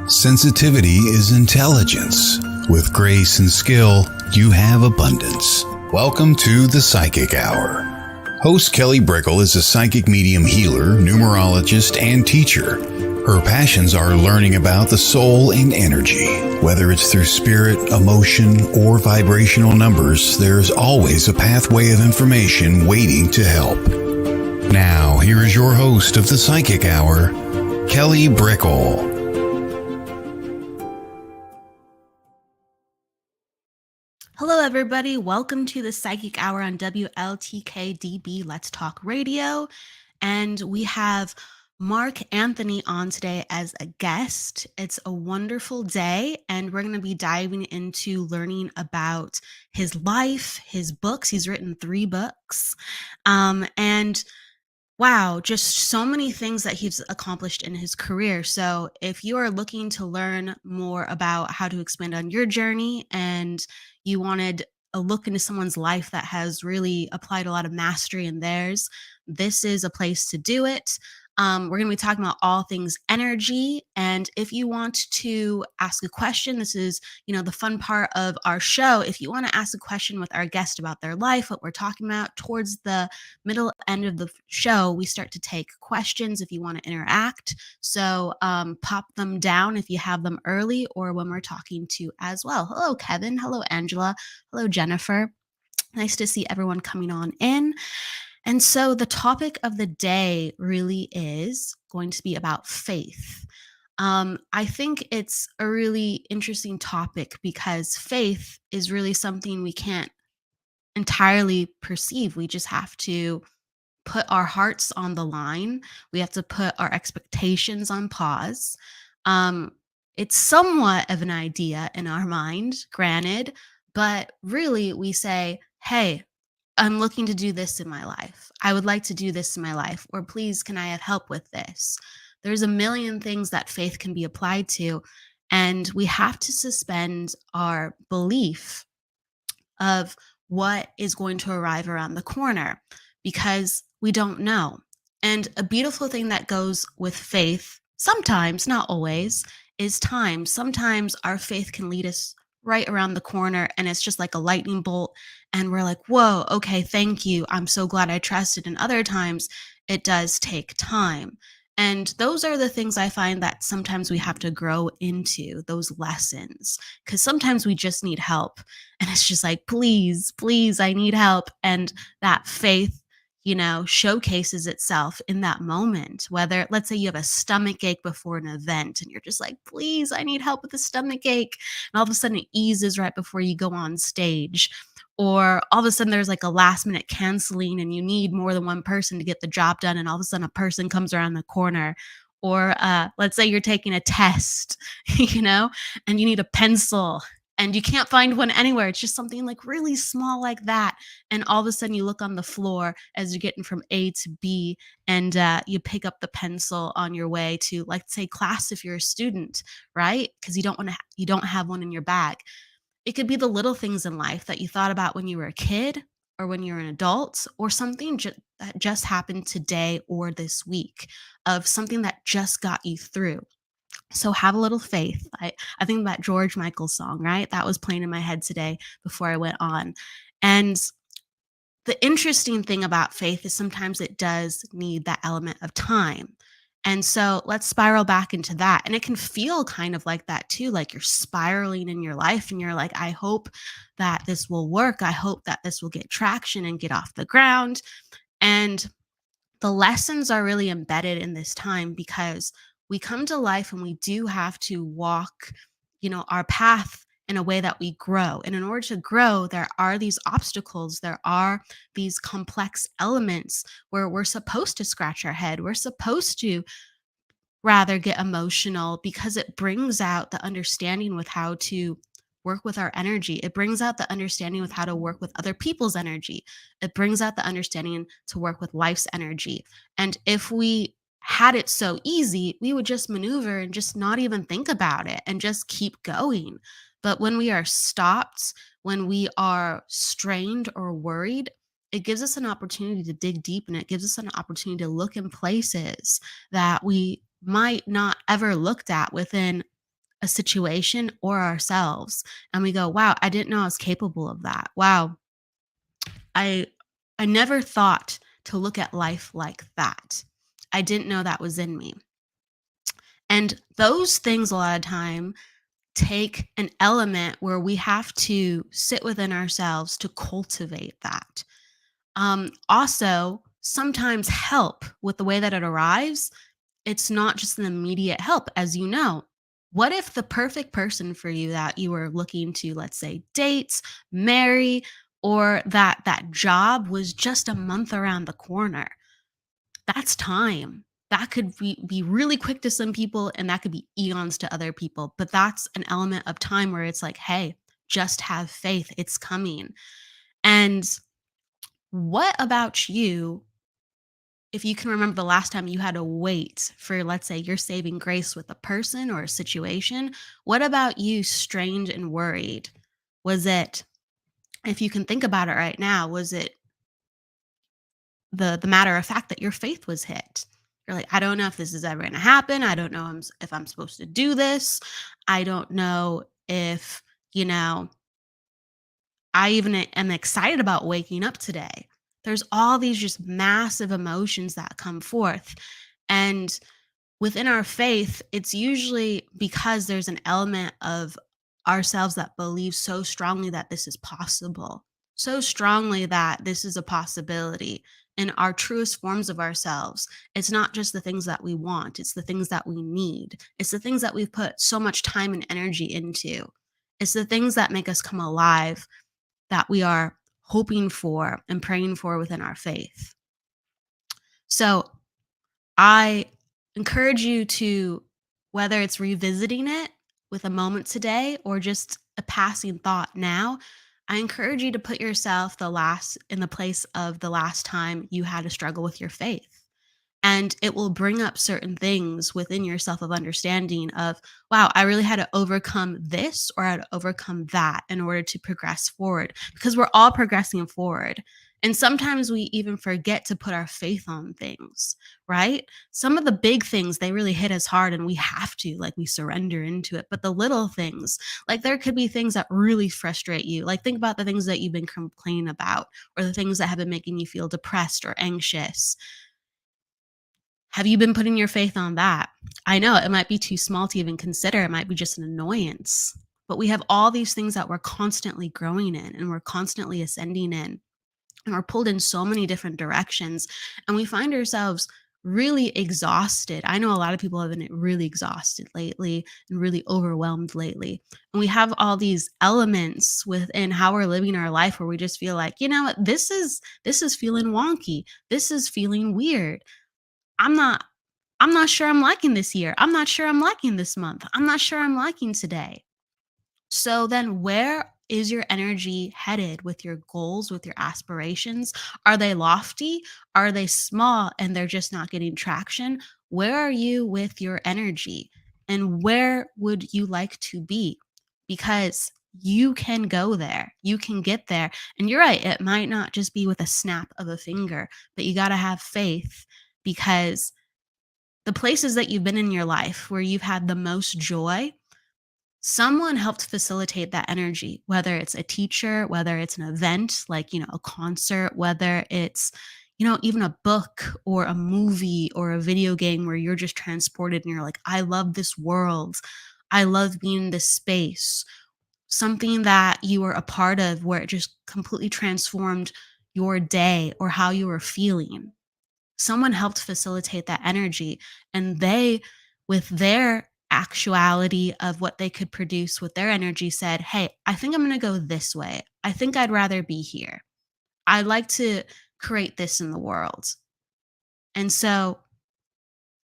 Sensitivity is intelligence. With grace and skill, you have abundance. Welcome to the Psychic Hour. Host Kelly Brickel is a psychic medium healer, numerologist, and teacher. Her passions are learning about the soul and energy. Whether it's through spirit, emotion, or vibrational numbers, there's always a pathway of information waiting to help. Now, here is your host of the Psychic Hour, Kelly Brickel. Hello, everybody. Welcome to the Psychic Hour on WLTK-DB Let's Talk Radio. And we have Mark Anthony on today as a guest. It's a wonderful day, and we're going to be diving into learning about his life, his books. He's written 3 books. And wow, just so many things that he's accomplished in his career. So if you are looking to learn more about how to expand on your journey and you wanted a look into someone's life that has really applied a lot of mastery in theirs, this is a place to do it. We're going to be talking about all things energy. And if you want to ask a question, this is, the fun part of our show. If you want to ask a question with our guest about their life, what we're talking about, towards the middle end of the show, we start to take questions if you want to interact. So pop them down if you have them early or when we're talking to as well. Hello, Kevin. Hello, Angela. Hello, Jennifer. Nice to see everyone coming on in. And so the topic of the day really is going to be about faith. I think it's a really interesting topic because faith is really something we can't entirely perceive. We just have to put our hearts on the line. We have to put our expectations on pause. It's somewhat of an idea in our mind, granted, but really we say, hey, I'm looking to do this in my life. I would like to do this in my life. Or please, can I have help with this? There's a million things that faith can be applied to. And we have to suspend our belief of what is going to arrive around the corner because we don't know. And a beautiful thing that goes with faith, sometimes, not always, is time. Sometimes our faith can lead us right around the corner and it's just like a lightning bolt and we're like, whoa, okay, thank you, I'm so glad I trusted. And other times it does take time, and those are the things I find that sometimes we have to grow into, those lessons, because sometimes we just need help and it's just like, please, I need help. And that faith showcases itself in that moment. Whether, let's say you have a stomach ache before an event and you're just like, please, I need help with the stomach ache. And all of a sudden it eases right before you go on stage. Or all of a sudden there's like a last minute canceling and you need more than one person to get the job done. And all of a sudden a person comes around the corner. Or let's say you're taking a test, and you need a pencil and you can't find one anywhere. It's just something like really small like that. And all of a sudden you look on the floor as you're getting from A to B and you pick up the pencil on your way to, like, say, class if you're a student, right? Because you don't have one in your bag. It could be the little things in life that you thought about when you were a kid or when you're an adult, or something that just happened today or this week, of something that just got you through. So have a little faith. I think that George Michael song, right? That was playing in my head today before I went on. And the interesting thing about faith is sometimes it does need that element of time. And so let's spiral back into that. And it can feel kind of like that too, like you're spiraling in your life and you're like, I hope that this will work. I hope that this will get traction and get off the ground. And the lessons are really embedded in this time because we come to life and we do have to walk, our path in a way that we grow. And in order to grow, there are these obstacles, there are these complex elements where we're supposed to scratch our head. We're supposed to rather get emotional because it brings out the understanding with how to work with our energy. It brings out the understanding with how to work with other people's energy. It brings out the understanding to work with life's energy. And if we had it so easy, we would just maneuver and just not even think about it and just keep going. But when we are stopped, when we are strained or worried, it gives us an opportunity to dig deep, and it gives us an opportunity to look in places that we might not ever looked at within a situation or ourselves, and we go, wow, I didn't know I was capable of that. Wow, I I never thought to look at life like that. I didn't know that was in me. And those things a lot of time take an element where we have to sit within ourselves to cultivate that. Also, sometimes help with the way that it arrives, it's not just an immediate help, as you know. What if the perfect person for you that you were looking to, let's say, date, marry, or that job was just a month around the corner? That's time. That could be really quick to some people and that could be eons to other people. But that's an element of time where it's like, hey, just have faith. It's coming. And what about you? If you can remember the last time you had to wait for, let's say, your saving grace with a person or a situation, what about you, strained and worried? Was it, if you can think about it right now, was it the matter of fact that your faith was hit? You're like, I don't know if this is ever going to happen. I don't know if I'm supposed to do this. I don't know if, you know, I even am excited about waking up today. There's all these just massive emotions that come forth. And within our faith, it's usually because there's an element of ourselves that believes so strongly that this is possible, so strongly that this is a possibility in our truest forms of ourselves. It's not just the things that we want, it's the things that we need, it's the things that we've put so much time and energy into, it's the things that make us come alive that we are hoping for and praying for within our faith. So, I encourage you to, whether it's revisiting it with a moment today or just a passing thought now, I encourage you to put yourself in the place of the last time you had to struggle with your faith. And it will bring up certain things within yourself of understanding of, wow, I really had to overcome this or I had to overcome that in order to progress forward, because we're all progressing forward. And sometimes we even forget to put our faith on things, right? Some of the big things, they really hit us hard and we have to, like, we surrender into it. But the little things, like there could be things that really frustrate you. Like think about the things that you've been complaining about or the things that have been making you feel depressed or anxious. Have you been putting your faith on that? I know it might be too small to even consider. It might be just an annoyance. But we have all these things that we're constantly growing in and we're constantly ascending in. And we're pulled in so many different directions. And we find ourselves really exhausted. I know a lot of people have been really exhausted lately and really overwhelmed lately. And we have all these elements within how we're living our life where we just feel like, you know what, this is feeling wonky. This is feeling weird. I'm not I'm not sure I'm liking this year. I'm not sure I'm liking this month. I'm not sure I'm liking today. So then where is your energy headed with your goals, with your aspirations? Are they lofty? Are they small and they're just not getting traction? Where are you with your energy? And where would you like to be? Because you can go there. You can get there. And you're right, it might not just be with a snap of a finger, but you got to have faith, because the places that you've been in your life where you've had the most joy, someone helped facilitate that energy, whether it's a teacher, whether it's an event like, a concert, whether it's, even a book or a movie or a video game where you're just transported and you're like, I love this world. I love being in this space. Something that you were a part of where it just completely transformed your day or how you were feeling. Someone helped facilitate that energy, and they, with their actuality of what they could produce with their energy, said, hey, I think I'm going to go this way. I think I'd rather be here. I'd like to create this in the world. And so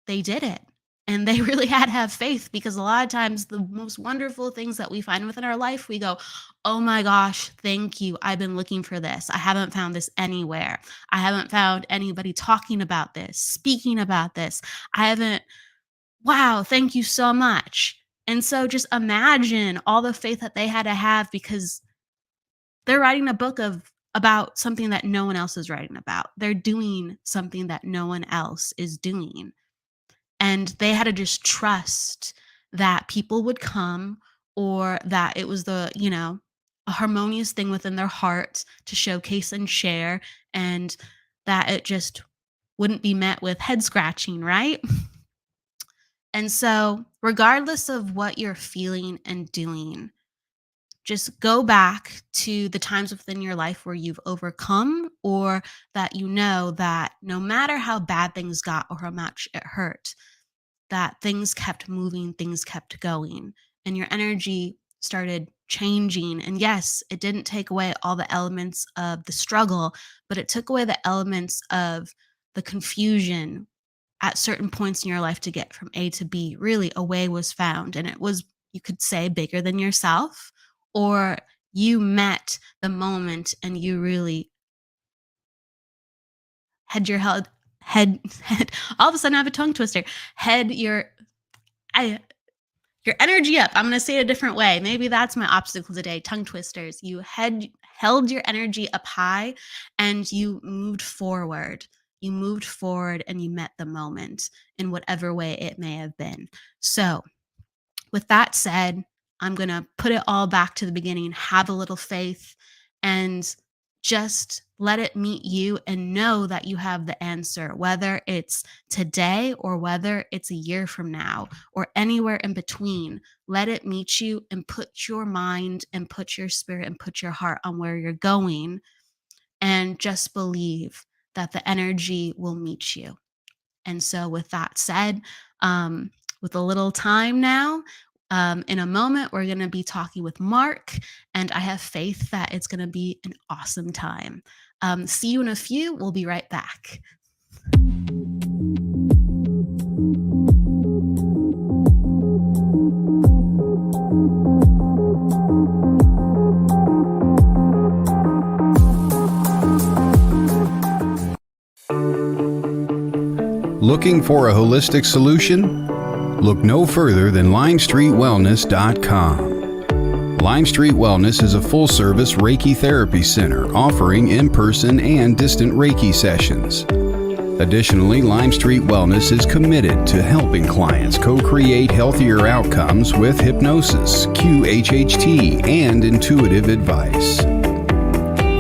they did it. And they really had to have faith, because a lot of times the most wonderful things that we find within our life, we go, oh my gosh, thank you. I've been looking for this. I haven't found this anywhere. I haven't found anybody talking about this, speaking about this. I haven't, wow, thank you so much. And so just imagine all the faith that they had to have, because they're writing a book about something that no one else is writing about. They're doing something that no one else is doing. And they had to just trust that people would come, or that it was a harmonious thing within their heart to showcase and share, and that it just wouldn't be met with head scratching, right? And so, regardless of what you're feeling and doing, just go back to the times within your life where you've overcome, or that you know that no matter how bad things got or how much it hurt, that things kept moving, things kept going, and your energy started changing. And yes, it didn't take away all the elements of the struggle, but it took away the elements of the confusion at certain points in your life to get from A to B. Really, a way was found, and it was, you could say, bigger than yourself, or you met the moment and you really had your head all of a sudden I have a tongue twister. Head your I your energy up. I'm going to say it a different way. Maybe that's my obstacle today, tongue twisters. You held your energy up high and you moved forward. You moved forward and you met the moment in whatever way it may have been. So, with that said, I'm going to put it all back to the beginning, have a little faith, and just let it meet you, and know that you have the answer, whether it's today or whether it's a year from now or anywhere in between. Let it meet you, and put your mind and put your spirit and put your heart on where you're going, and just believe that the energy will meet you. And so, with that said, with a little time now, in a moment, we're going to be talking with Mark, and I have faith that it's going to be an awesome time. See you in a few. We'll be right back. Looking for a holistic solution? Look no further than LimestreetWellness.com. Lime Street Wellness is a full-service Reiki therapy center offering in-person and distant Reiki sessions. Additionally, Lime Street Wellness is committed to helping clients co-create healthier outcomes with hypnosis, QHHT, and intuitive advice.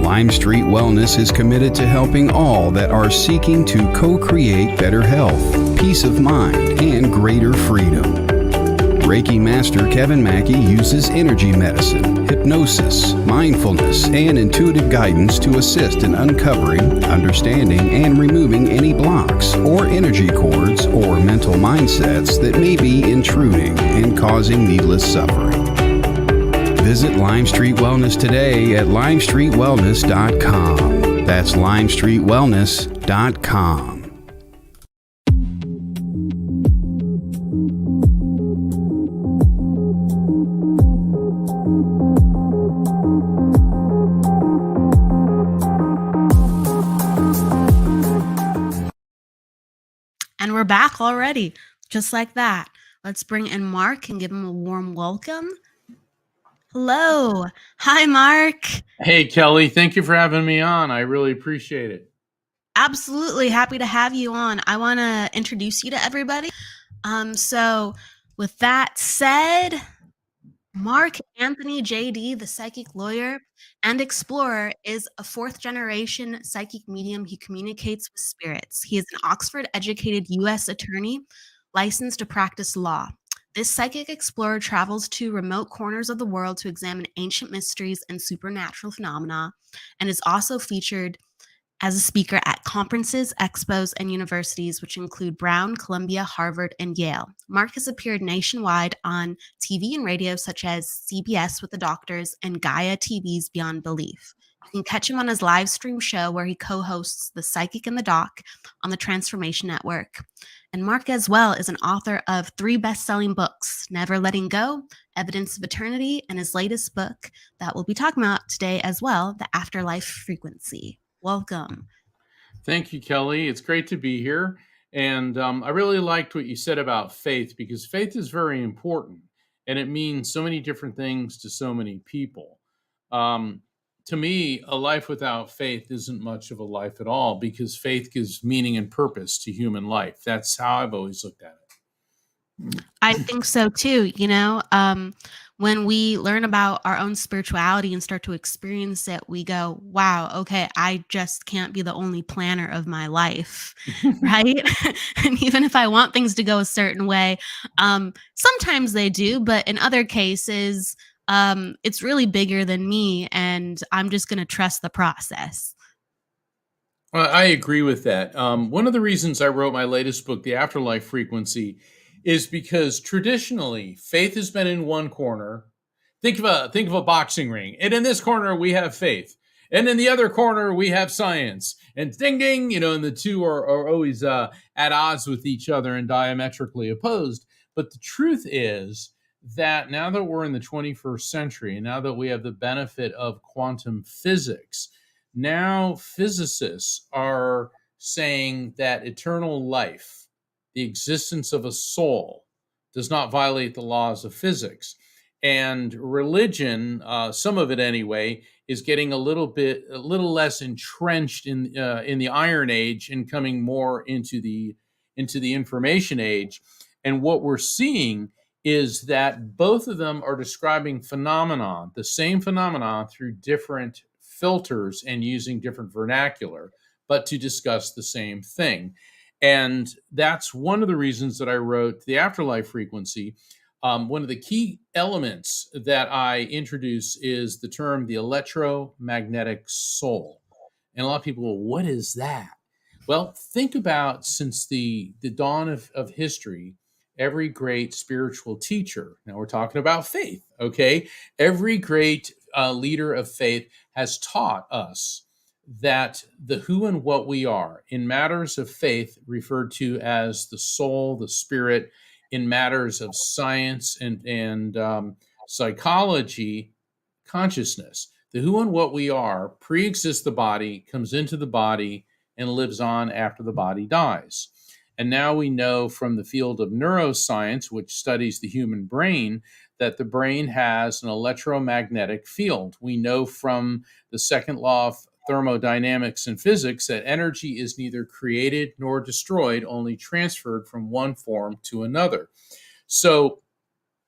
Lime Street Wellness is committed to helping all that are seeking to co-create better health, peace of mind, and greater freedom. Reiki Master Kevin Mackey uses energy medicine, hypnosis, mindfulness, and intuitive guidance to assist in uncovering, understanding, and removing any blocks or energy cords or mental mindsets that may be intruding and causing needless suffering. Visit Lime Street Wellness today at LimestreetWellness.com. That's LimestreetWellness.com. And we're back already, just like that. Let's bring in Mark and give him a warm welcome. Hello. Hi, Mark. Hey, Kelly. Thank you for having me on. I really appreciate it. Absolutely happy to have you on. I want to introduce you to everybody. So with that said, Mark Anthony JD, the psychic lawyer and explorer, is a fourth-generation psychic medium. He communicates with spirits. He is an Oxford-educated U.S. attorney licensed to practice law. This psychic explorer travels to remote corners of the world to examine ancient mysteries and supernatural phenomena, and is also featured as a speaker at conferences, expos, and universities, which include Brown, Columbia, Harvard, and Yale. Mark has appeared nationwide on TV and radio, such as CBS with the Doctors and Gaia TV's Beyond Belief. You can catch him on his live stream show where he co-hosts The Psychic and the Doc on the Transformation Network. And Mark as well is an author of 3 best-selling books, Never Letting Go, Evidence of Eternity, and his latest book that we'll be talking about today as well, The Afterlife Frequency. Welcome. Thank you, Kelly. It's great to be here. And I really liked what you said about faith, because faith is very important and it means so many different things to so many people. To me, a life without faith isn't much of a life at all, because faith gives meaning and purpose to human life. That's how I've always looked at it. I think so too. When we learn about our own spirituality and start to experience it, we go, wow, okay, I just can't be the only planner of my life, right? And even if I want things to go a certain way, sometimes they do, but in other cases, it's really bigger than me, and I'm just going to trust the process. I agree with that. One of the reasons I wrote my latest book, The Afterlife Frequency, is because traditionally faith has been in one corner. Think of a boxing ring, and in this corner we have faith, and in the other corner we have science. And ding ding, and the two are always at odds with each other and diametrically opposed. But the truth is that now that we're in the 21st century, and now that we have the benefit of quantum physics, now physicists are saying that eternal life, the existence of a soul, does not violate the laws of physics. And religion, some of it anyway, is getting a little less entrenched in the Iron Age and coming more into the information age. And what we're seeing is that both of them are describing the same phenomenon through different filters and using different vernacular, but to discuss the same thing. And that's one of the reasons that I wrote The Afterlife Frequency. One of the key elements that I introduce is the term the electromagnetic soul. And a lot of people go, what is that? Well, think about since the dawn of history, every great spiritual teacher, now we're talking about faith, okay? Every great leader of faith has taught us that the who and what we are in matters of faith, referred to as the soul, the spirit, in matters of science and psychology, consciousness. The who and what we are pre-exists the body, comes into the body, and lives on after the body dies. And now we know from the field of neuroscience, which studies the human brain, that the brain has an electromagnetic field. We know from the second law of thermodynamics and physics that energy is neither created nor destroyed, only transferred from one form to another. So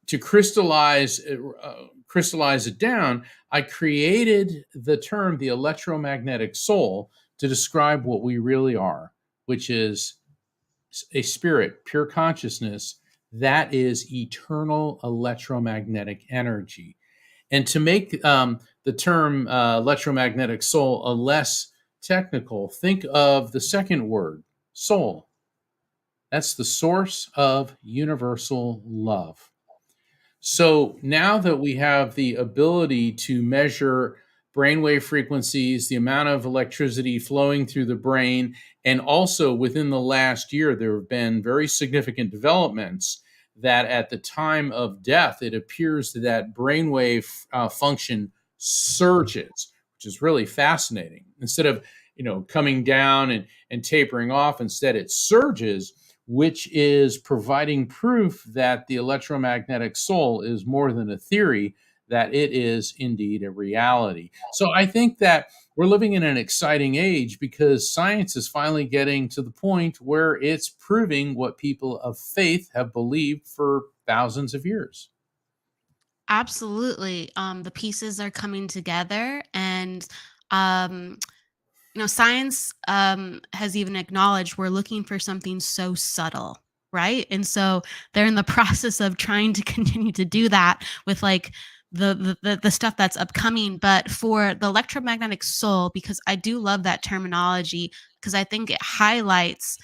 to crystallize it down, I created the term the electromagnetic soul to describe what we really are, which is a spirit, pure consciousness that is eternal electromagnetic energy. And to make the term electromagnetic soul a less technical, think of the second word, soul. That's the source of universal love. So now that we have the ability to measure brainwave frequencies, the amount of electricity flowing through the brain, and also within the last year, there have been very significant developments that at the time of death, it appears that brainwave function surges, which is really fascinating. Instead of coming down and tapering off, instead it surges, which is providing proof that the electromagnetic soul is more than a theory, that it is indeed a reality. So I think that we're living in an exciting age because science is finally getting to the point where it's proving what people of faith have believed for thousands of years. Absolutely. The pieces are coming together, and um, science has even acknowledged we're looking for something so subtle, right? And so they're in the process of trying to continue to do that with like the stuff that's upcoming. But for the electromagnetic soul, because I do love that terminology, because I think it highlights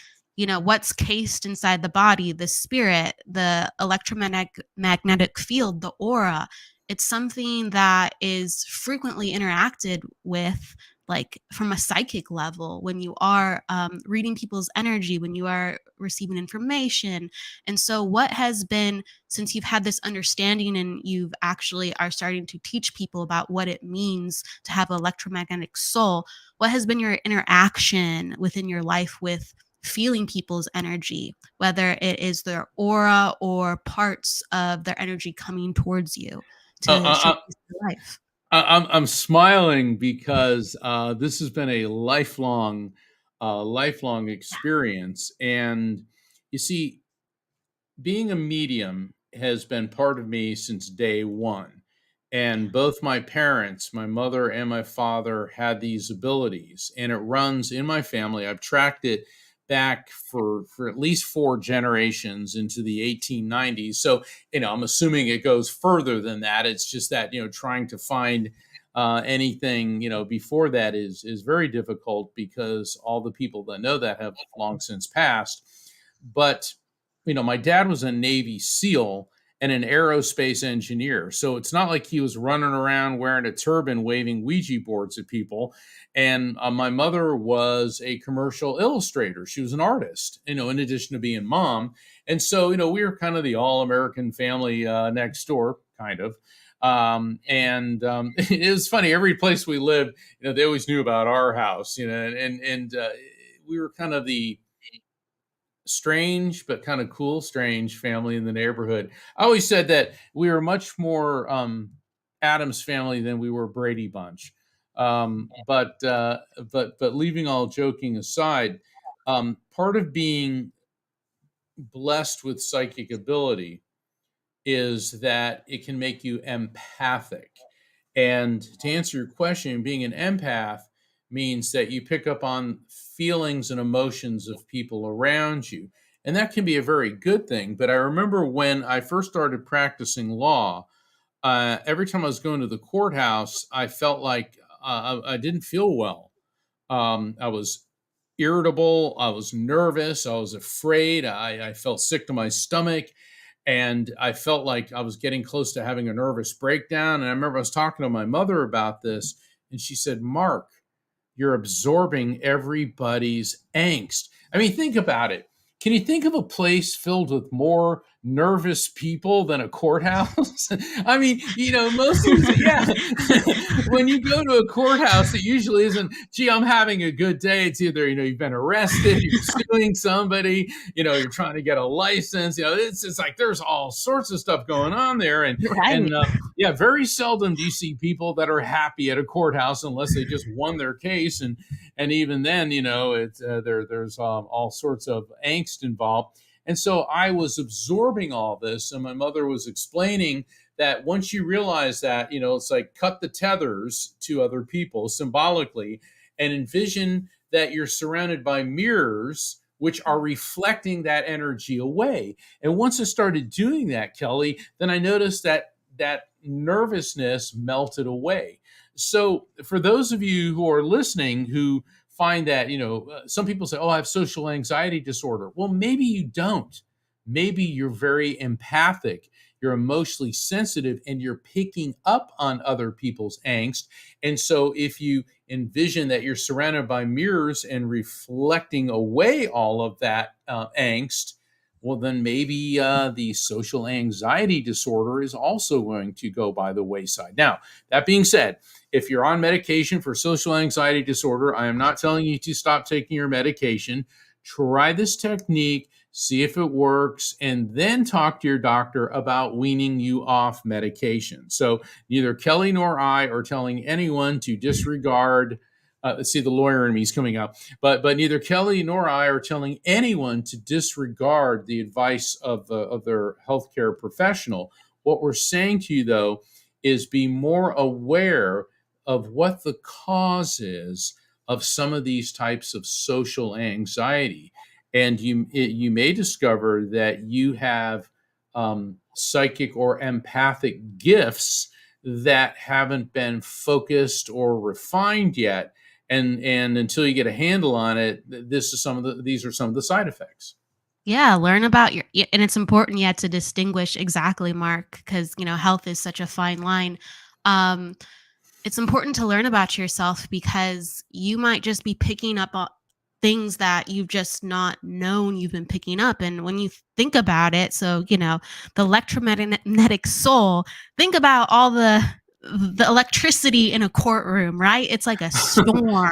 what's cased inside the body, the spirit, the electromagnetic field, the aura. It's something that is frequently interacted with, like from a psychic level, when you are reading people's energy, when you are receiving information. And so what has been, since you've had this understanding and you've actually are starting to teach people about what it means to have an electromagnetic soul, what has been your interaction within your life with feeling people's energy, whether it is their aura or parts of their energy coming towards you to Uh, showcase their life? I'm smiling because this has been a lifelong experience, and you see, being a medium has been part of me since day one. And both my parents, my mother and my father, had these abilities, and it runs in my family. I've tracked it back for at least four generations into the 1890s. So, I'm assuming it goes further than that. It's just that, trying to find anything, before that is very difficult because all the people that know that have long since passed. But my dad was a Navy SEAL and an aerospace engineer. So it's not like he was running around wearing a turban, waving Ouija boards at people. And my mother was a commercial illustrator. She was an artist, in addition to being mom. And so, we were kind of the all American family next door, kind of. It was funny. Every place we lived, they always knew about our house, and we were kind of the strange but kind of cool strange family in the neighborhood. I always said that we were much more Adams family than we were Brady Bunch. But leaving all joking aside, part of being blessed with psychic ability is that it can make you empathic. And to answer your question, being an empath means that you pick up on feelings and emotions of people around you. And that can be a very good thing. But I remember when I first started practicing law, every time I was going to the courthouse, I felt like I didn't feel well. I was irritable. I was nervous. I was afraid. I felt sick to my stomach. And I felt like I was getting close to having a nervous breakdown. And I remember I was talking to my mother about this, and she said, "Mark, you're absorbing everybody's angst." I mean, think about it. Can you think of a place filled with more nervous people than a courthouse? I mean, most of the, yeah. When you go to a courthouse, it usually isn't, gee, I'm having a good day. It's either, you've been arrested, you're suing somebody, you're trying to get a license. It's like there's all sorts of stuff going on there. Yeah, very seldom do you see people that are happy at a courthouse unless they just won their case. And even then, it's there's all sorts of angst involved. And so I was absorbing all this, and my mother was explaining that once you realize that, it's like cut the tethers to other people symbolically and envision that you're surrounded by mirrors which are reflecting that energy away. And once I started doing that, Kelly, then I noticed that nervousness melted away. So for those of you who are listening who find that, some people say, "Oh, I have social anxiety disorder." Well, maybe you don't. Maybe you're very empathic, you're emotionally sensitive, and you're picking up on other people's angst. And so if you envision that you're surrounded by mirrors and reflecting away all of that angst, well, then maybe the social anxiety disorder is also going to go by the wayside. Now, that being said, if you're on medication for social anxiety disorder, I am not telling you to stop taking your medication. Try this technique, see if it works, and then talk to your doctor about weaning you off medication. So neither Kelly nor I are telling anyone to disregard. See, the lawyer in me is coming out. But neither Kelly nor I are telling anyone to disregard the advice of their healthcare professional. What we're saying to you, though, is be more aware of what the cause is of some of these types of social anxiety. And you may discover that you have psychic or empathic gifts that haven't been focused or refined yet. And until you get a handle on it, these are some of the side effects. Yeah, learn about and it's important, to distinguish exactly, Mark, because, health is such a fine line. Um, it's important to learn about yourself because you might just be picking up on things that you've just not known you've been picking up. And when you think about it, so, the electromagnetic soul, think about all the electricity in a courtroom, right? It's like a storm.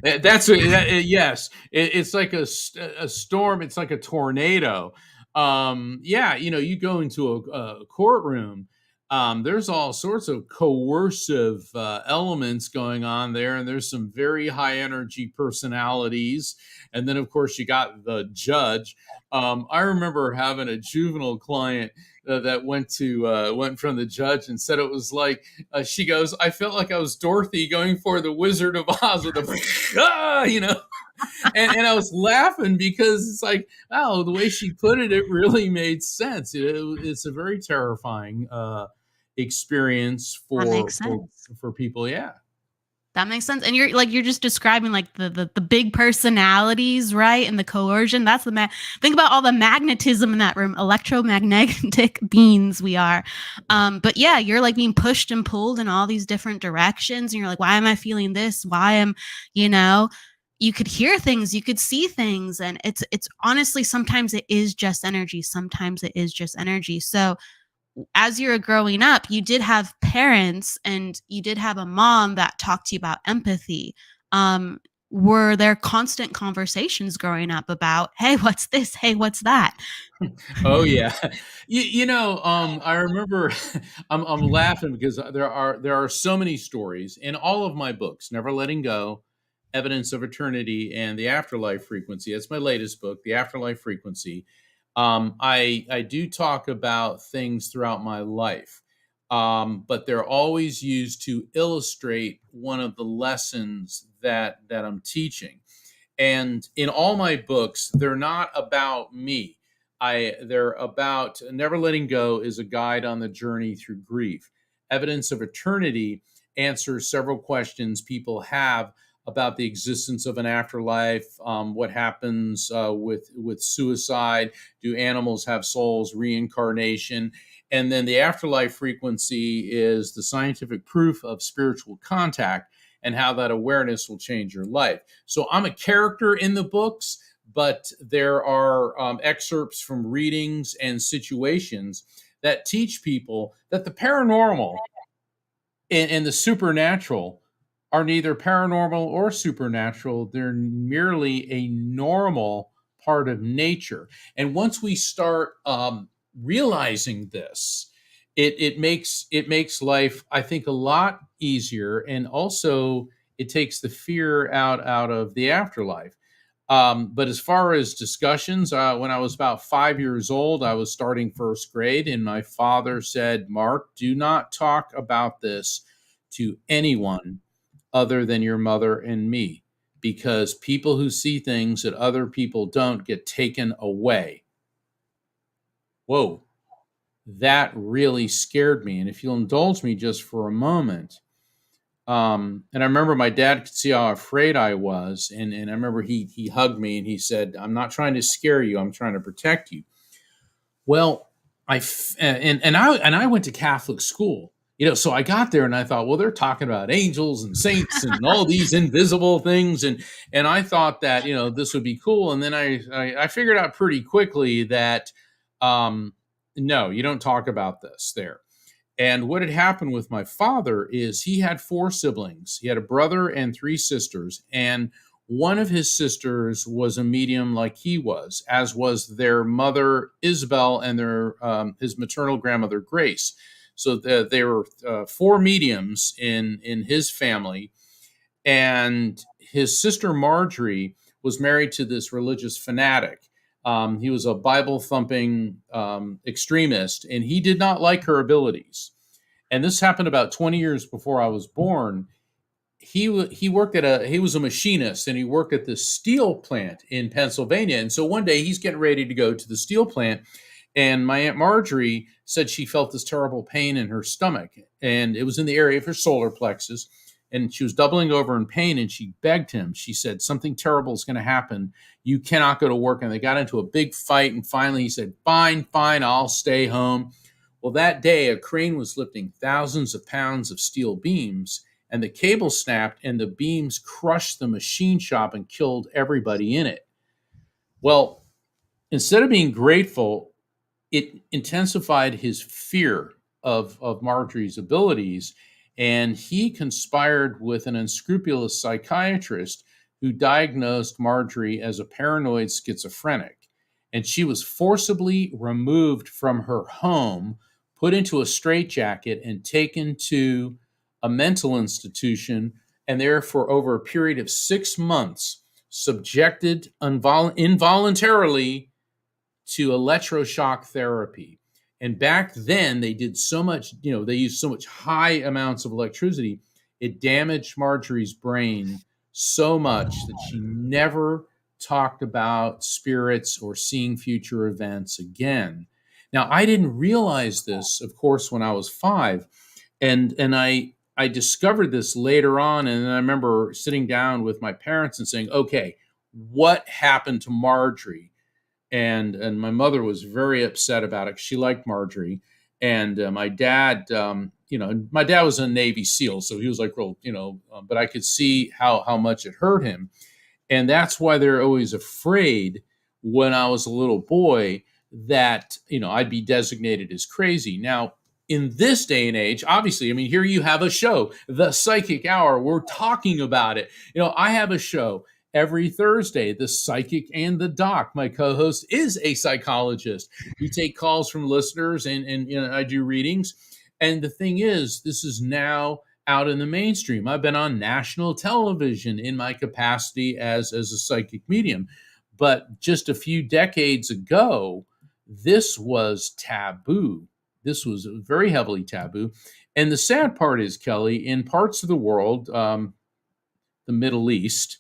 Yes. It's like a storm. It's like a tornado. You go into a courtroom. There's all sorts of coercive elements going on there, and there's some very high energy personalities. And then, of course, you got the judge. I remember having a juvenile client that went in front of the judge and said it was like she goes, "I felt like I was Dorothy going for the Wizard of Oz with a and I was laughing because it's like, oh, the way she put it, it really made sense. It's a very terrifying experience That makes sense. for people. Yeah. That makes sense. And you're just describing like the big personalities, right? And the coercion. That's think about all the magnetism in that room, electromagnetic beings we are. But yeah, you're like being pushed and pulled in all these different directions. And you're like, why am I feeling this? Why am, you could hear things, you could see things. And it's honestly, sometimes it is just energy. Sometimes it is just energy. So as you were growing up, you did have parents and you did have a mom that talked to you about empathy. Were there constant conversations growing up about, hey, what's this? Hey, what's that? Oh yeah. I remember I'm laughing because there are so many stories in all of my books, Never Letting Go, Evidence of Eternity, and The Afterlife Frequency. That's my latest book, The Afterlife Frequency. I do talk about things throughout my life, but they're always used to illustrate one of the lessons that I'm teaching. And in all my books, they're not about me. They're about Never Letting Go is a guide on the journey through grief. Evidence of Eternity answers several questions people have about the existence of an afterlife, what happens with suicide, do animals have souls, reincarnation, and then the afterlife frequency is the scientific proof of spiritual contact and how that awareness will change your life. So I'm a character in the books, but there are excerpts from readings and situations that teach people that the paranormal and the supernatural are neither paranormal or supernatural. They're merely a normal part of nature. And once we start realizing this, it makes life, I think, a lot easier, and also it takes the fear out of the afterlife. But as far as discussions, when I was about 5 years old, I was starting first grade, and my father said, "Mark, do not talk about this to anyone other than your mother and me, because people who see things that other people don't get taken away." Whoa, that really scared me. And if you'll indulge me just for a moment, and I remember my dad could see how afraid I was, and I remember he hugged me and he said, "I'm not trying to scare you. I'm trying to protect you." Well, I went to Catholic school, so I got there and I thought, well, they're talking about angels and saints and all these invisible things, and I thought that this would be cool, and then I figured out pretty quickly that no, you don't talk about this there. And what had happened with my father is he had 4 siblings. He had a brother and 3 sisters, and one of his sisters was a medium like he was, as was their mother, Isabel, and his maternal grandmother, Grace. So there were 4 mediums in his family, and his sister Marjorie was married to this religious fanatic. He was a Bible-thumping extremist, and he did not like her abilities. And this happened about 20 years before I was born. He was a machinist, and he worked at the steel plant in Pennsylvania. And so one day he's getting ready to go to the steel plant, and my Aunt Marjorie said she felt this terrible pain in her stomach, and it was in the area of her solar plexus. And she was doubling over in pain, and she begged him. She said, "Something terrible is going to happen. You cannot go to work." And they got into a big fight, and finally he said, fine, I'll stay home. Well, that day, a crane was lifting thousands of pounds of steel beams, and the cable snapped, and the beams crushed the machine shop and killed everybody in it. Well, instead of being grateful, it intensified his fear of Marjorie's abilities, and he conspired with an unscrupulous psychiatrist who diagnosed Marjorie as a paranoid schizophrenic. And she was forcibly removed from her home put into a straitjacket and taken to a mental institution, and there for over a period of 6 months, subjected involuntarily to electroshock therapy. And back then, they did so much, they used so much high amounts of electricity, it damaged Marjorie's brain so much that she never talked about spirits or seeing future events again. Now, I didn't realize this, of course, when I was 5, and I discovered this later on, and I remember sitting down with my parents and saying, "Okay, what happened to Marjorie?" And my mother was very upset about it. She liked Marjorie, and my dad, my dad was a Navy SEAL, so he was like, well, but I could see how much it hurt him, and that's why they're always afraid when I was a little boy that I'd be designated as crazy. Now, in this day and age, obviously, I mean, here you have a show, The Psychic Hour. We're talking about it. I have a show every Thursday, The Psychic and the Doc. My co-host is a psychologist. We take calls from listeners and I do readings. And the thing is, this is now out in the mainstream. I've been on national television in my capacity as a psychic medium. But just a few decades ago, this was taboo. This was very heavily taboo. And the sad part is, Kelly, in parts of the world, the Middle East,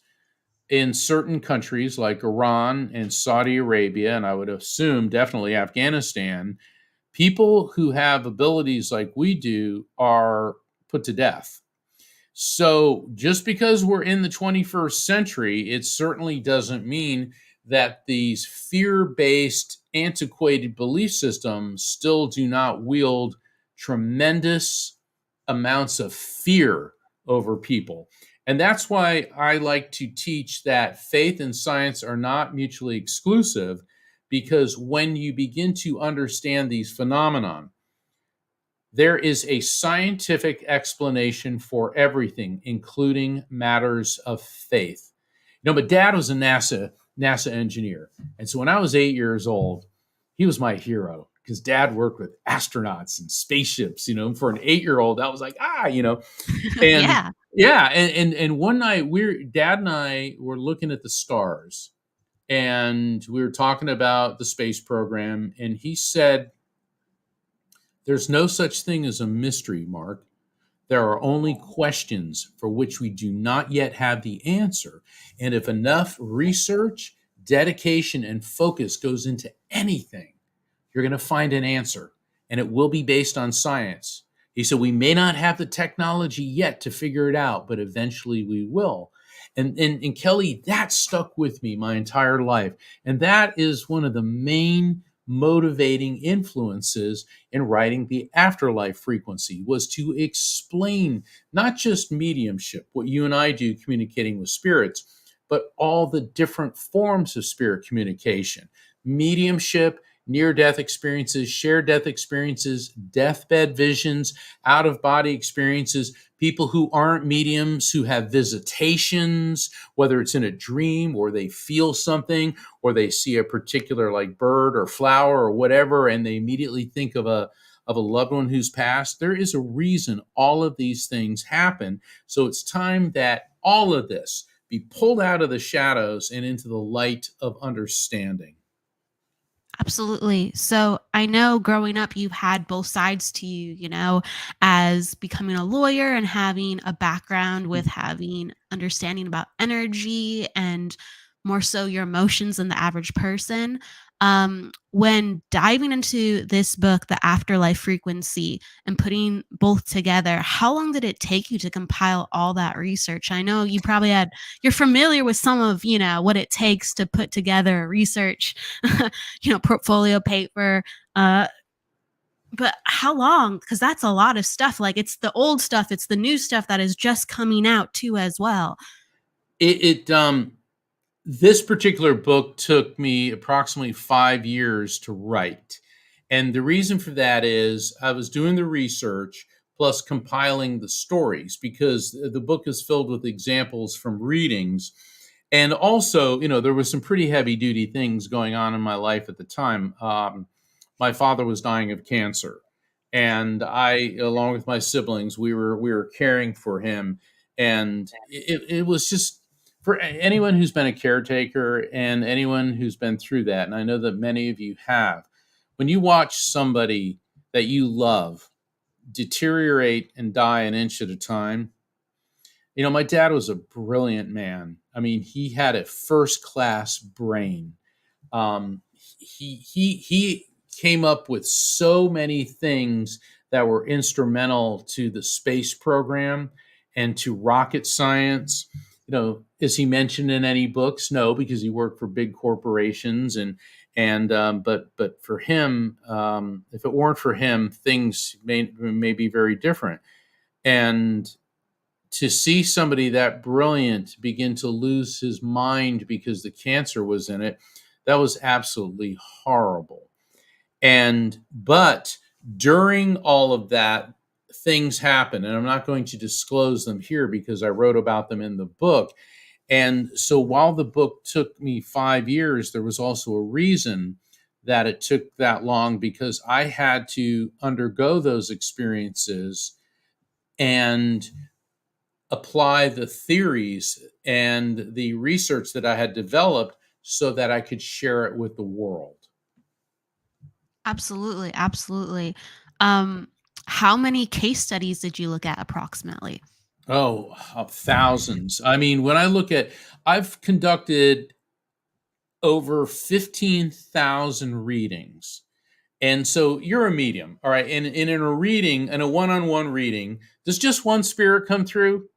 in certain countries like Iran and Saudi Arabia, and I would assume definitely Afghanistan, people who have abilities like we do are put to death. So just because we're in the 21st century, it certainly doesn't mean that these fear-based, antiquated belief systems still do not wield tremendous amounts of fear over people. And that's why I like to teach that faith and science are not mutually exclusive, because when you begin to understand these phenomenon, there is a scientific explanation for everything, including matters of faith. My dad was a NASA engineer. And so when I was 8 years old, he was my hero because Dad worked with astronauts and spaceships. For an 8-year-old, that was like, and Yeah. yeah. And one night Dad and I were looking at the stars and we were talking about the space program. And he said, "There's no such thing as a mystery, Mark. There are only questions for which we do not yet have the answer. And if enough research, dedication, and focus goes into anything, you're going to find an answer, and it will be based on science." He said, "We may not have the technology yet to figure it out, but eventually we will." And Kelly, that stuck with me my entire life. And that is one of the main motivating influences in writing the Afterlife Frequency, was to explain not just mediumship, what you and I do communicating with spirits, but all the different forms of spirit communication: mediumship, near-death experiences, shared death experiences, deathbed visions, out-of-body experiences, people who aren't mediums who have visitations, whether it's in a dream or they feel something or they see a particular like bird or flower or whatever, and they immediately think of a loved one who's passed. There is a reason all of these things happen. So it's time that all of this be pulled out of the shadows and into the light of understanding. Absolutely. So I know growing up, you've had both sides to you, as becoming a lawyer and having a background with having understanding about energy and more so your emotions than the average person. When diving into this book, The Afterlife Frequency, and putting both together, how long did it take you to compile all that research? I know you're familiar with some of, what it takes to put together research, portfolio paper, but how long? Because that's a lot of stuff. Like, it's the old stuff, it's the new stuff that is just coming out too as well. This particular book took me approximately 5 years to write. And the reason for that is I was doing the research plus compiling the stories, because the book is filled with examples from readings. And also, there was some pretty heavy duty things going on in my life at the time. My father was dying of cancer. And I, along with my siblings, we were caring for him, and it was just for anyone who's been a caretaker and anyone who's been through that, and I know that many of you have. When you watch somebody that you love deteriorate and die an inch at a time, my dad was a brilliant man. I mean, he had a first class brain. He came up with so many things that were instrumental to the space program and to rocket science. Is he mentioned in any books? No, because he worked for big corporations, but for him, if it weren't for him, things may be very different. And to see somebody that brilliant begin to lose his mind because the cancer was in it, that was absolutely horrible. But during all of that, things happen, and I'm not going to disclose them here because I wrote about them in the book. And so while the book took me 5 years, there was also a reason that it took that long, because I had to undergo those experiences and apply the theories and the research that I had developed so that I could share it with the world. Absolutely, absolutely. Um, how many case studies did you look at approximately? Oh, thousands. I mean, when I look at, I've conducted over 15,000 readings. And so you're a medium, all right? And in a reading, in a one-on-one reading, does just one spirit come through?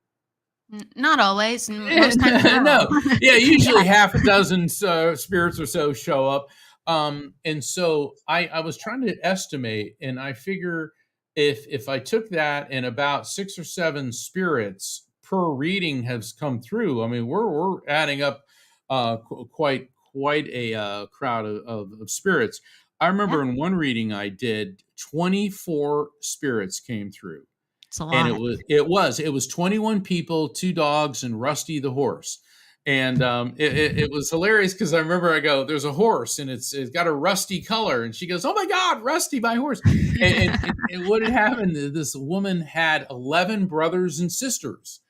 Not always. Most times, No. Yeah, usually Yeah. half a dozen spirits or so show up. And so I was trying to estimate, and I figure if I took that and about 6 or 7 spirits per reading has come through, I mean, we're adding up quite a crowd of spirits. I Yeah, remember in one reading I did, 24 spirits came through. it's a And lot. it was 21 people, 2 dogs, and Rusty the horse. And it was hilarious because I remember I go, "There's a horse and it's got a rusty color," and she goes, "Oh my God, Rusty, my horse!" And what had happened? This woman had 11 brothers and sisters,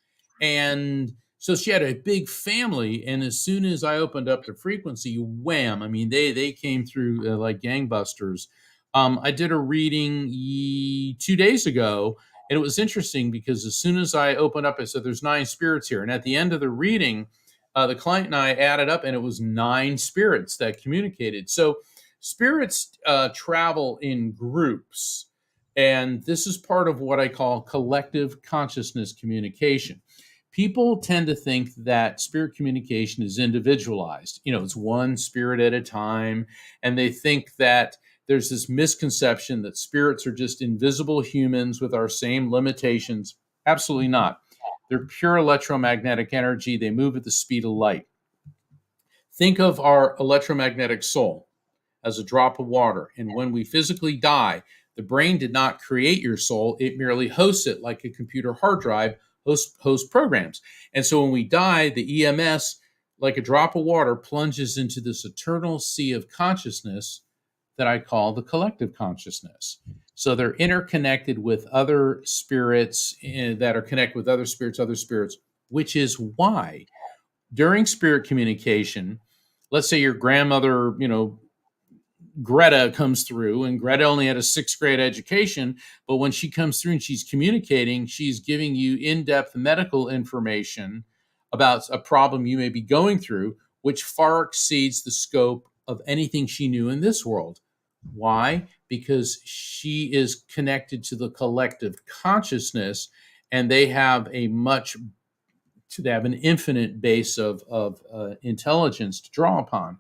and so she had a big family. And as soon as I opened up the frequency, wham! I mean, they came through like gangbusters. I did a reading 2 days ago, and it was interesting because as soon as I opened up, I said, "There's 9 spirits here." And at the end of the reading, the client and I added up, and it was 9 spirits that communicated. So spirits travel in groups. And this is part of what I call collective consciousness communication. People tend to think that spirit communication is individualized. It's one spirit at a time. And they think that there's this misconception that spirits are just invisible humans with our same limitations. Absolutely not. They're pure electromagnetic energy. They move at the speed of light. Think of our electromagnetic soul as a drop of water. And when we physically die, the brain did not create your soul. It merely hosts it like a computer hard drive hosts programs. And so when we die, the EMS, like a drop of water, plunges into this eternal sea of consciousness that I call the collective consciousness. So they're interconnected with other spirits that are connected with other spirits, which is why during spirit communication, let's say your grandmother, Greta comes through, and Greta only had a 6th grade education, but when she comes through and she's communicating, she's giving you in-depth medical information about a problem you may be going through, which far exceeds the scope of anything she knew in this world. Why? Because she is connected to the collective consciousness, and they have an infinite base of intelligence to draw upon.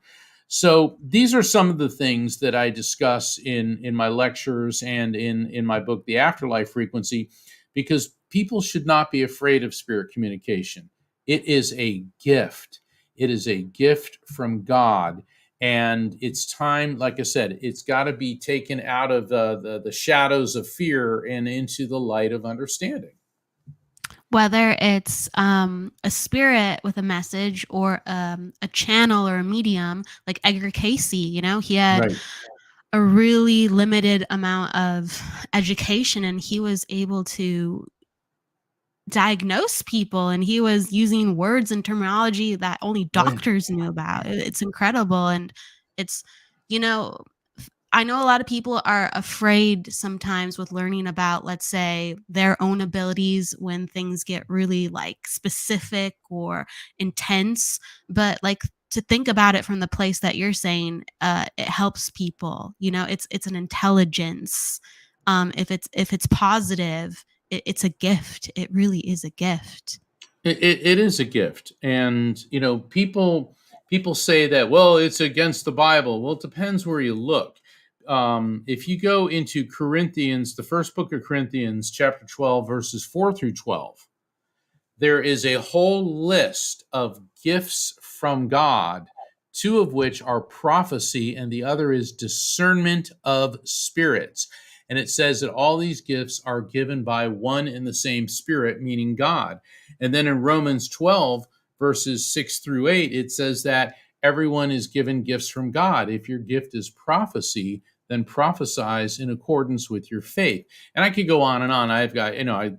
So these are some of the things that I discuss in my lectures and in my book, The Afterlife Frequency, because people should not be afraid of spirit communication. It is a gift. It is a gift from God. And it's time, like I said, it's got to be taken out of the shadows of fear and into the light of understanding. Whether it's a spirit with a message or a channel or a medium like Edgar Casey, he had Right. a really limited amount of education, and he was able to diagnose people, and he was using words and terminology that only Oh, yeah. doctors knew about. It's incredible. And it's, you know, I know a lot of people are afraid sometimes with learning about, let's say, their own abilities when things get really like specific or intense. But like, to think about it from the place that you're saying, it helps people. It's an intelligence. If it's positive, it's a gift. It really is a gift. It is a gift, and people say that, well, it's against the Bible. Well, it depends where you look. If you go into Corinthians, the first book of Corinthians, chapter 12, verses 4 through 12, there is a whole list of gifts from God, two of which are prophecy, and the other is discernment of spirits. And it says that all these gifts are given by one and the same Spirit, meaning God. And then in Romans 12, verses 6 through 8, it says that everyone is given gifts from God. If your gift is prophecy, then prophesize in accordance with your faith. And I could go on and on. I've got,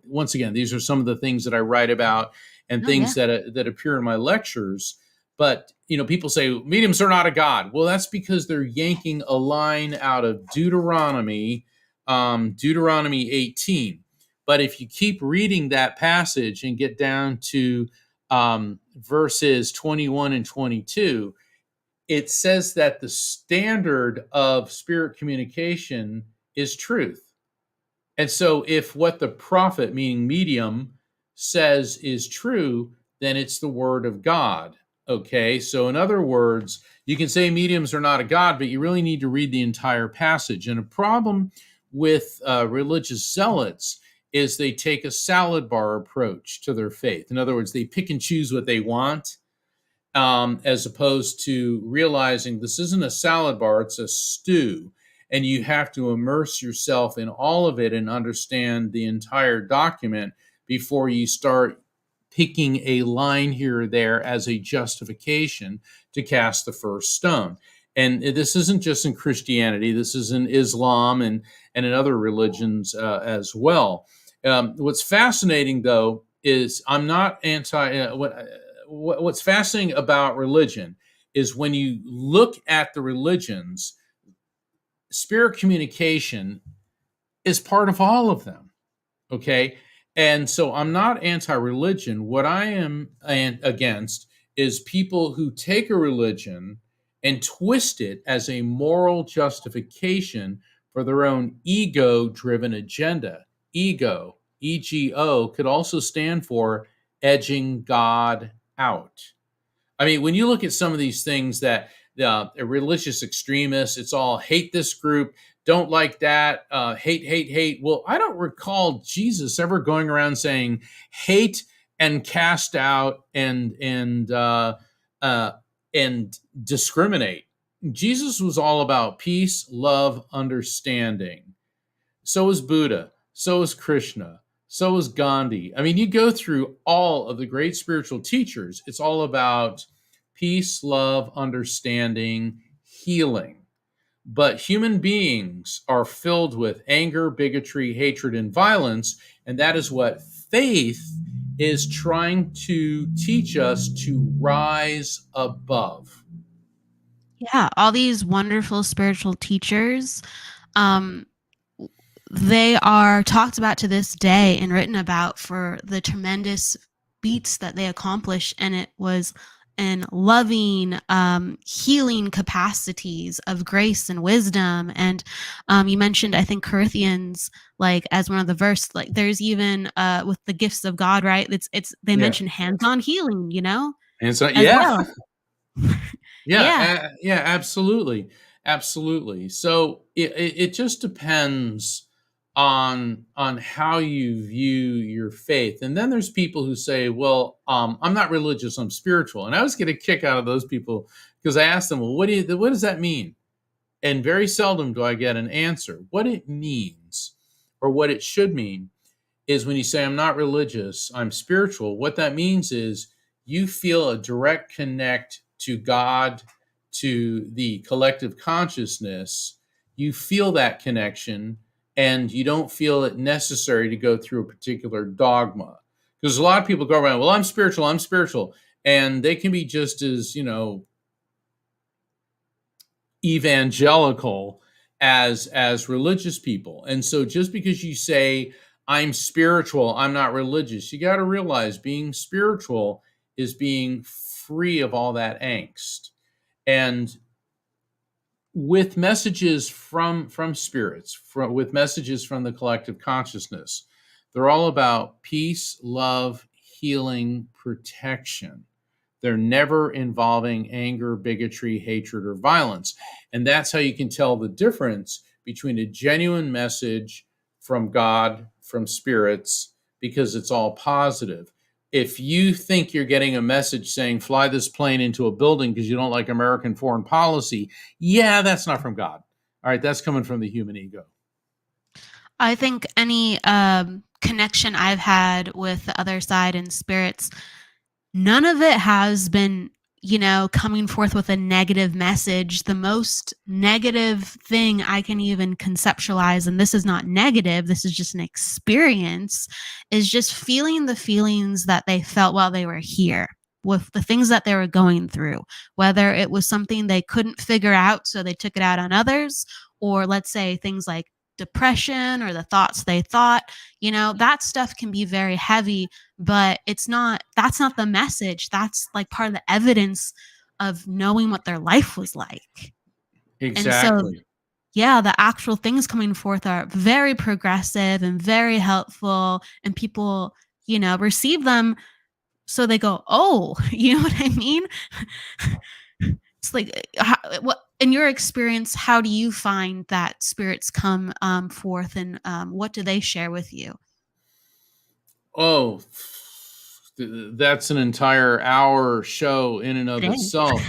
once again, these are some of the things that I write about and Oh yeah. things that appear in my lectures. But, people say mediums are not a God. Well, that's because they're yanking a line out of Deuteronomy 18. But if you keep reading that passage and get down to verses 21 and 22, it says that the standard of spirit communication is truth. And so if what the prophet, meaning medium, says is true, then it's the word of God. Okay, so in other words, you can say mediums are not a God, but you really need to read the entire passage. And a problem with religious zealots is they take a salad bar approach to their faith. In other words, they pick and choose what they want, as opposed to realizing this isn't a salad bar, it's a stew. And you have to immerse yourself in all of it and understand the entire document before you start picking a line here or there as a justification to cast the first stone. And this isn't just in Christianity, this is in Islam and in other religions as well. What's fascinating, though, is I'm not anti. What's fascinating about religion is when you look at the religions, spirit communication is part of all of them. Okay. And so I'm not anti-religion. What I am against is people who take a religion and twist it as a moral justification for their own ego-driven agenda. Ego, EGO, could also stand for edging God out. I mean, when you look at some of these things that religious extremists, it's all hate this group, don't like that, hate, hate, hate. Well, I don't recall Jesus ever going around saying hate and cast out and discriminate. Jesus was all about peace, love, understanding. So is Buddha. So is Krishna. So is Gandhi. I mean, you go through all of the great spiritual teachers, it's all about peace, love, understanding, healing. But human beings are filled with anger, bigotry, hatred, and violence. And that is what faith is trying to teach us to rise above. Yeah, all these wonderful spiritual teachers, um, they are talked about to this day and written about for the tremendous feats that they accomplished, and it was in loving, healing capacities of grace and wisdom. And you mentioned, I think, Corinthians, like as one of the verse, like there's even with the gifts of God, right? It's they Yeah. mention hands-on healing, And so, as yeah. well. Yeah, absolutely. Absolutely. So it just depends on how you view your faith. And then there's people who say, well, I'm not religious, I'm spiritual. And I always get a kick out of those people because I ask them, well, what does that mean? And very seldom do I get an answer. What it means, or what it should mean, is when you say, I'm not religious, I'm spiritual, what that means is you feel a direct connect to God, to the collective consciousness. you feel that connection, and you don't feel it necessary to go through a particular dogma. Because a lot of people go around, well, I'm spiritual, and they can be just as, evangelical as religious people. And so just because you say I'm spiritual, I'm not religious, you got to realize being spiritual is being free of all that angst. And with messages from spirits, with messages from the collective consciousness, they're all about peace, love, healing, protection. They're never involving anger, bigotry, hatred, or violence. And that's how you can tell the difference between a genuine message from God, from spirits, because it's all positive. If you think you're getting a message saying, fly this plane into a building because you don't like American foreign policy, yeah, that's not from God. All right, that's coming from the human ego. I think any connection I've had with the other side and spirits, none of it has been, coming forth with a negative message. The most negative thing I can even conceptualize, and this is not negative, this is just an experience, is just feeling the feelings that they felt while they were here, with the things that they were going through, whether it was something they couldn't figure out, so they took it out on others, or let's say things like depression or the thoughts they thought, that stuff can be very heavy, but that's not the message. That's like part of the evidence of knowing what their life was like. Exactly. And so, yeah, the actual things coming forth are very progressive and very helpful, and people, receive them. So they go, oh, you know what I mean? It's like, what in your experience, how do you find that spirits come forth, and what do they share with you? Oh, that's an entire hour show in and of It is. itself.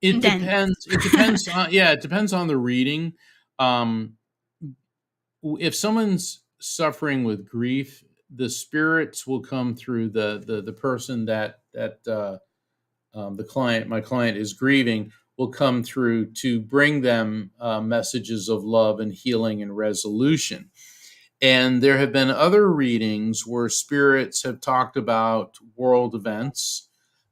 It Condensed. depends. It depends on, yeah, it depends on the reading. If someone's suffering with grief, the spirits will come through the person that my client is grieving, will come through to bring them messages of love and healing and resolution. And there have been other readings where spirits have talked about world events.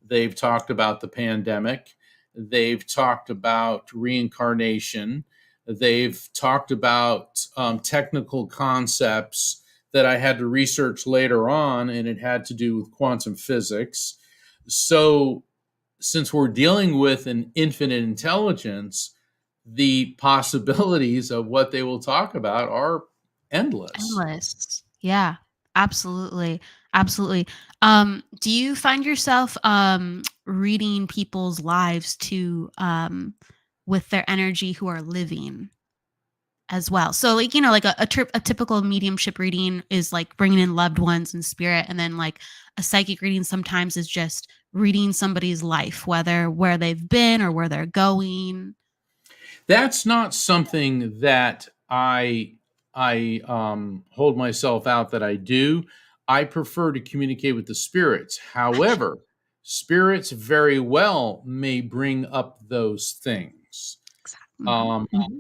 They've talked about the pandemic. They've talked about reincarnation. They've talked about technical concepts that I had to research later on, and it had to do with quantum physics. So since we're dealing with an infinite intelligence, the possibilities of what they will talk about are endless. Yeah, absolutely. Absolutely. Do you find yourself reading people's lives to with their energy who are living as well? So like, like a typical mediumship reading is like bringing in loved ones in spirit, and then like a psychic reading sometimes is just reading somebody's life, whether where they've been or where they're going. That's not something that I hold myself out that I do. I prefer to communicate with the spirits. However, spirits very well may bring up those things.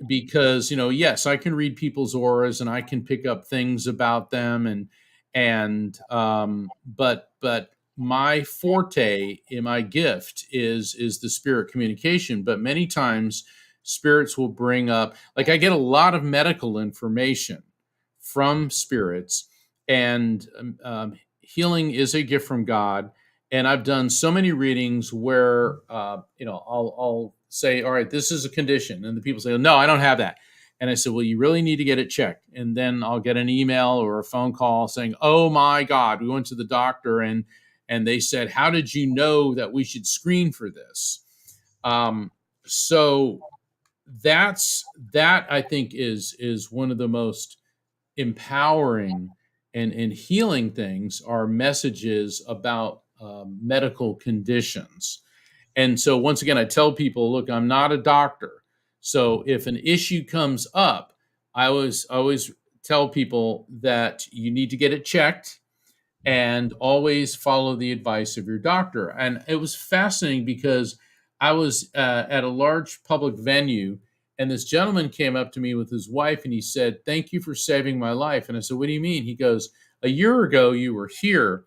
Because yes, I can read people's auras and I can pick up things about them, but my forte in my gift is the spirit communication. But many times spirits will bring up, like, I get a lot of medical information from spirits, and healing is a gift from God. And I've done so many readings where I'll say, all right, this is a condition, and the people say, no, I don't have that. And I said, well, you really need to get it checked. And then I'll get an email or a phone call saying, oh my God, we went to the doctor and they said, how did you know that we should screen for this? So that I think is one of the most empowering and healing things, are messages about medical conditions. And so once again, I tell people, look, I'm not a doctor. So if an issue comes up, I always tell people that you need to get it checked and always follow the advice of your doctor. And it was fascinating because I was at a large public venue, And this gentleman came up to me with his wife and he said, "Thank you for saving my life." And I said, "What do you mean?" He goes, "A year ago, you were here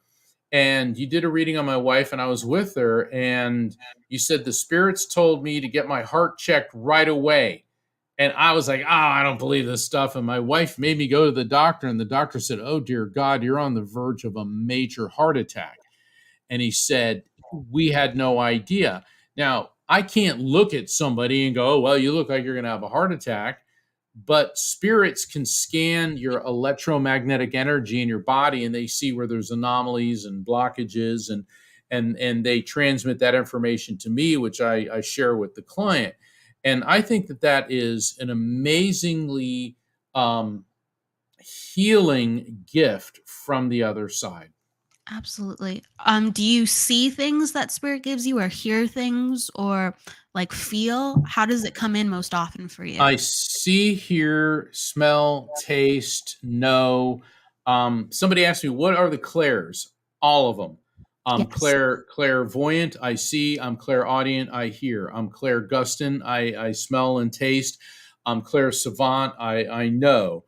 and you did a reading on my wife and I was with her. And you said the spirits told me to get my heart checked right away." And I was like, "Oh, I don't believe this stuff." And my wife made me go to the doctor, and the doctor said, "Oh, dear God, you're on the verge of a major heart attack." And he said, "We had no idea." Now, I can't look at somebody and go, "Oh, well, you look like you're going to have a heart attack." But spirits can scan your electromagnetic energy in your body, and they see where there's anomalies and blockages, and they transmit that information to me, which I share with the client. And I think that that is an amazingly healing gift from the other side. Absolutely. Do you see things that spirit gives you, or hear things, or like feel? How does it come in most often for you? I see, hear, smell, taste, know. Somebody asked me, "What are the clairs?" All of them. I'm Yes. clairvoyant. I see. I'm clairaudient. I hear. I'm clairgustant. I smell and taste. I'm clairsavant. I know.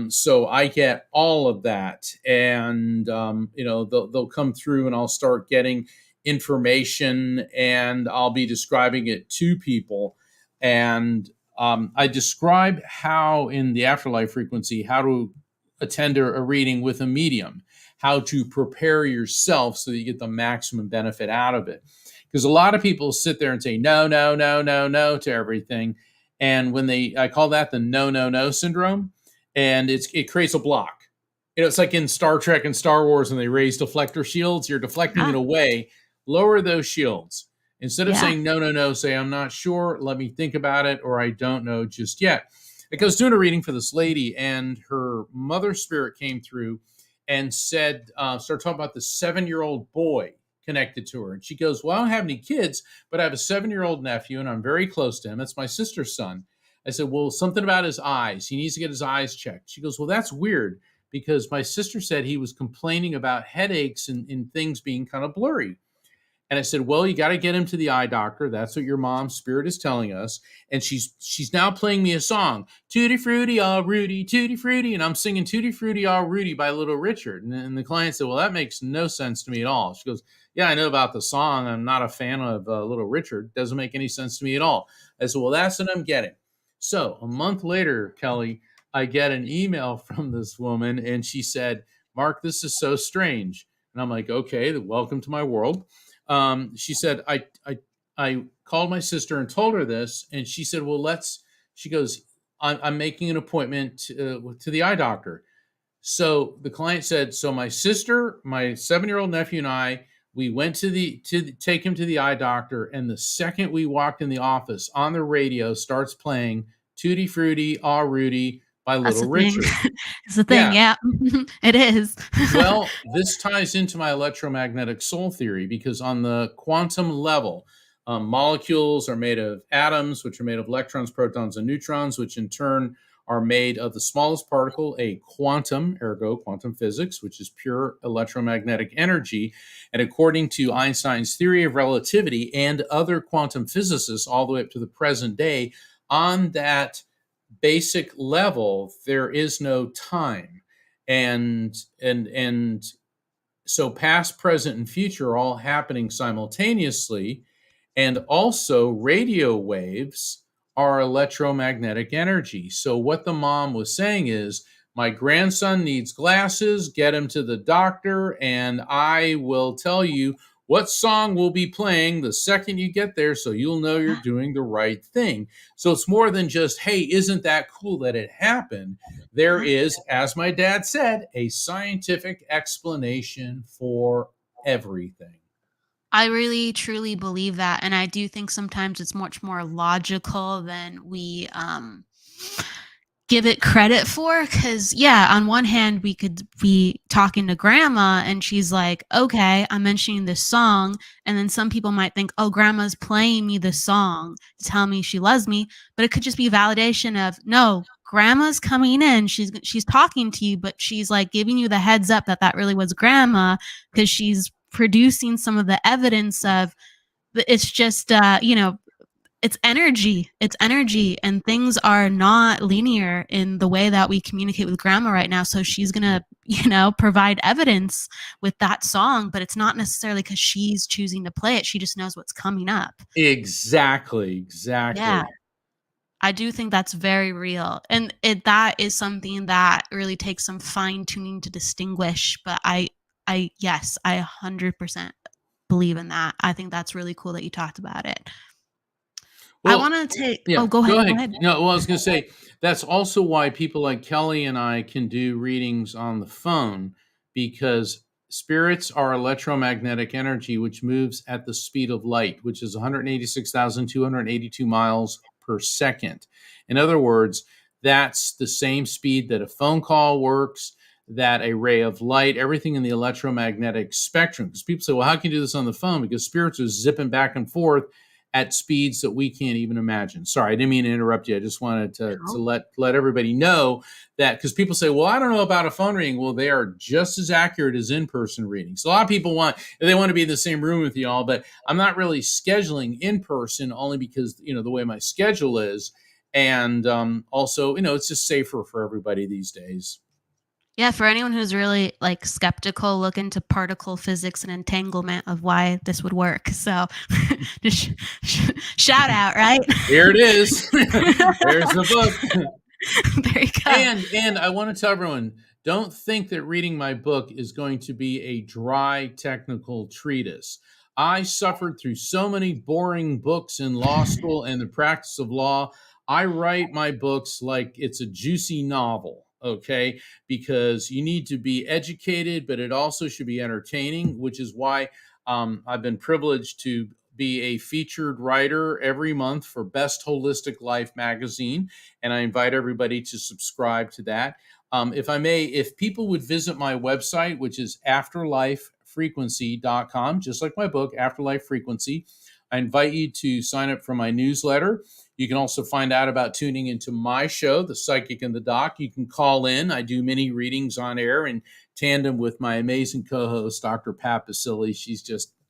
So I get all of that, and they'll come through, and I'll start getting information, and I'll be describing it to people, and I describe how in the Afterlife Frequency, how to attend a reading with a medium, how to prepare yourself so that you get the maximum benefit out of it. Because a lot of people sit there and say no, no, no, no, no to everything. And I call that the no, no, no syndrome. And it creates a block. It's like in Star Trek and Star Wars, when they raise deflector shields, you're deflecting it away. Lower those shields. Instead of saying no, no, no, say I'm not sure, let me think about it, or I don't know just yet. Like, I was doing a reading for this lady, and her mother spirit came through and said, started talking about the 7-year-old boy connected to her. And she goes, "Well, I don't have any kids, but I have a 7-year-old nephew, and I'm very close to him. It's my sister's son." I said, "Well, something about his eyes. He needs to get his eyes checked." She goes, "Well, that's weird, because my sister said he was complaining about headaches and things being kind of blurry." And I said, "Well, you got to get him to the eye doctor. That's what your mom's spirit is telling us." And she's now playing me a song, "Tutti Frutti, all Rudy, Tutti Frutti." And I'm singing "Tutti Frutti, all Rudy" by Little Richard. And the client said, "Well, that makes no sense to me at all." She goes, "Yeah, I know about the song. I'm not a fan of Little Richard. Doesn't make any sense to me at all." I said, "Well, that's what I'm getting." So a month later, Kelly, I get an email from this woman, and she said, "Mark, this is so strange." And I'm like, "Okay, welcome to my world." She said, I called my sister and told her this, and she said, "Well, she goes, I'm making an appointment to the eye doctor." So the client said, "So my sister, my 7-year-old nephew, and I, we went to take him to the eye doctor. And the second we walked in the office, on the radio starts playing 'Tutti Frutti, Ah Rudy' by That's Little the thing. Richard." It's the thing. Yeah. Yeah, it is. Well, this ties into my electromagnetic soul theory, because on the quantum level, molecules are made of atoms, which are made of electrons, protons, and neutrons, which in turn are made of the smallest particle, a quantum, ergo quantum physics, which is pure electromagnetic energy. And according to Einstein's theory of relativity and other quantum physicists all the way up to the present day, on that basic level, there is no time. And so past, present, and future are all happening simultaneously. And also radio waves are electromagnetic energy. So what the mom was saying is, "My grandson needs glasses, get him to the doctor, and I will tell you what song will be playing the second you get there, so you'll know you're doing the right thing." So it's more than just, "Hey, isn't that cool that it happened?" There is, as my dad said, a scientific explanation for everything. I really truly believe that, and I do think sometimes it's much more logical than we give it credit for. Because yeah, on one hand we could be talking to grandma and she's like, "Okay, I'm mentioning this song," and then some people might think, "Oh, grandma's playing me the song to tell me she loves me," but it could just be validation of, "No, grandma's coming in, she's talking to you, but she's like giving you the heads up that that really was grandma, because she's producing some of the evidence of, it's just it's energy. It's energy, and things are not linear in the way that we communicate with grandma right now. So she's gonna, provide evidence with that song, but it's not necessarily because she's choosing to play it. She just knows what's coming up. Exactly. Yeah, I do think that's very real, and that is something that really takes some fine tuning to distinguish. But yes, I 100% believe in that. I think that's really cool that you talked about it. I Well, want to take. yeah, Oh, go ahead. go Go ahead. ahead. No, well, I was going to say that's also why people like Kelly and I can do readings on the phone, because spirits are electromagnetic energy, which moves at the speed of light, which is 186,282 miles per second. In other words, that's the same speed that a phone call works, that a ray of light, everything in the electromagnetic spectrum. Because people say, well, how can you do this on the phone? Because spirits are zipping back and forth at speeds that we can't even imagine. Sorry, I didn't mean to interrupt you. I just wanted to let everybody know that, because people say, well, I don't know about a phone reading. Well, they are just as accurate as in-person readings. So a lot of people want to be in the same room with you all, but I'm not really scheduling in person, only because, the way my schedule is. And also, it's just safer for everybody these days. Yeah, for anyone who's really skeptical, look into particle physics and entanglement of why this would work. So just shout out, right? Here it is. There's the book. There you go. And I want to tell everyone, don't think that reading my book is going to be a dry technical treatise. I suffered through so many boring books in law school and the practice of law. I write my books like it's a juicy novel, okay? Because you need to be educated, but it also should be entertaining, which is why I've been privileged to be a featured writer every month for Best Holistic Life magazine, and I invite everybody to subscribe to that. If I may, if people would visit my website, which is afterlifefrequency.com, just like my book, Afterlife Frequency, I invite you to sign up for my newsletter. You can also find out about tuning into my show, The Psychic and the Doc. You can call in. I do many readings on air in tandem with my amazing co-host, Dr. Pat Basili.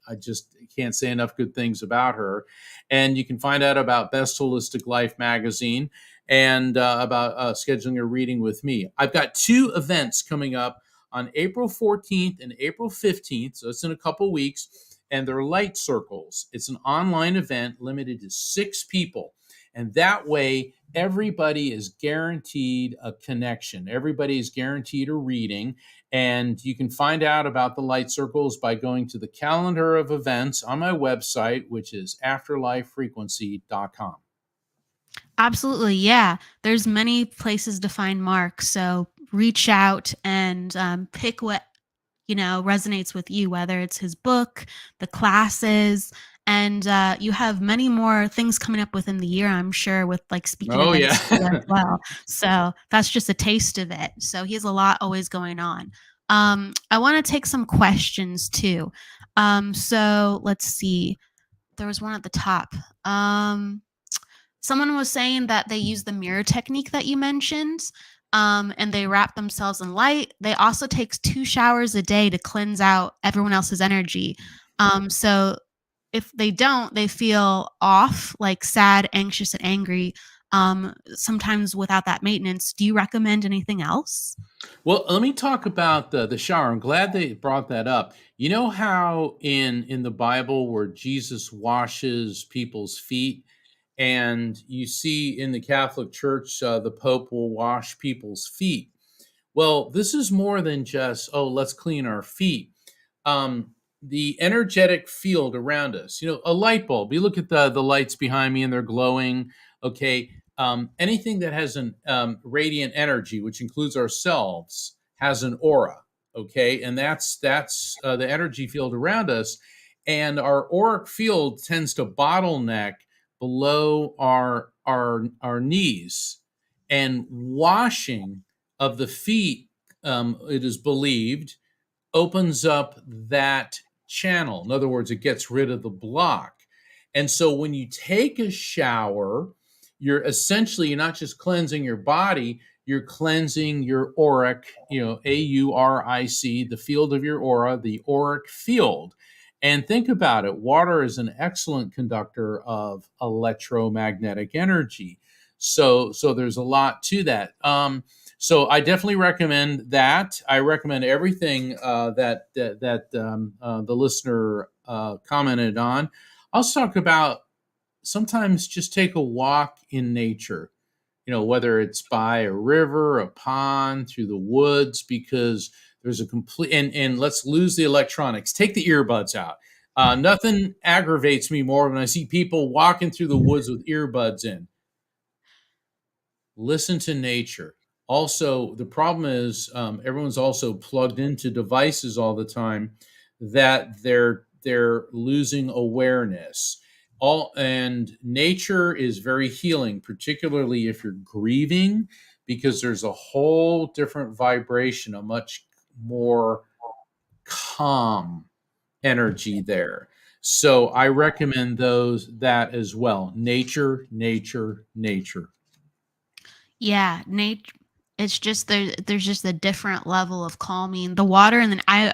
I just can't say enough good things about her. And you can find out about Best Holistic Life magazine and about scheduling a reading with me. I've got 2 events coming up on April 14th and April 15th. So it's in a couple weeks. And they're light circles. It's an online event limited to 6 people. And that way, everybody is guaranteed a connection. Everybody is guaranteed a reading. And you can find out about the light circles by going to the calendar of events on my website, which is afterlifefrequency.com. Absolutely. Yeah. There's many places to find Mark. So reach out and pick what, resonates with you, whether it's his book, the classes, and you have many more things coming up within the year, I'm sure, with speaking events as well. So that's just a taste of it. So he has a lot always going on. I want to take some questions too. So let's see. There was one at the top. Someone was saying that they use the mirror technique that you mentioned, and they wrap themselves in light. They also take 2 showers a day to cleanse out everyone else's energy. So if they don't, they feel off, like sad, anxious, and angry. Sometimes without that maintenance. Do you recommend anything else? Well, let me talk about the shower. I'm glad they brought that up. You know how in the Bible where Jesus washes people's feet, and you see in the Catholic Church, the Pope will wash people's feet. Well, this is more than just, let's clean our feet. The energetic field around us, a light bulb, you look at the lights behind me and they're glowing. Okay. Anything that has an radiant energy, which includes ourselves, has an aura. Okay. And that's the energy field around us. And our auric field tends to bottleneck below our knees, and washing of the feet, it is believed, opens up that channel. In other words, it gets rid of the block. And so when you take a shower, you're not just cleansing your body, you're cleansing your auric, AURIC, the field of your aura, the auric field. And think about it. Water is an excellent conductor of electromagnetic energy. So there's a lot to that. So I definitely recommend that. I recommend everything that the listener commented on. I'll talk about sometimes just take a walk in nature. Whether it's by a river, a pond, through the woods, because there's a complete and let's lose the electronics. Take the earbuds out. Nothing aggravates me more when I see people walking through the woods with earbuds in. Listen to nature. Also, the problem is everyone's also plugged into devices all the time that they're losing awareness. And nature is very healing, particularly if you're grieving, because there's a whole different vibration, a much more calm energy there. So I recommend that as well. Nature, nature, nature. Yeah, nature. It's just there's just a different level of calming. The water, and then I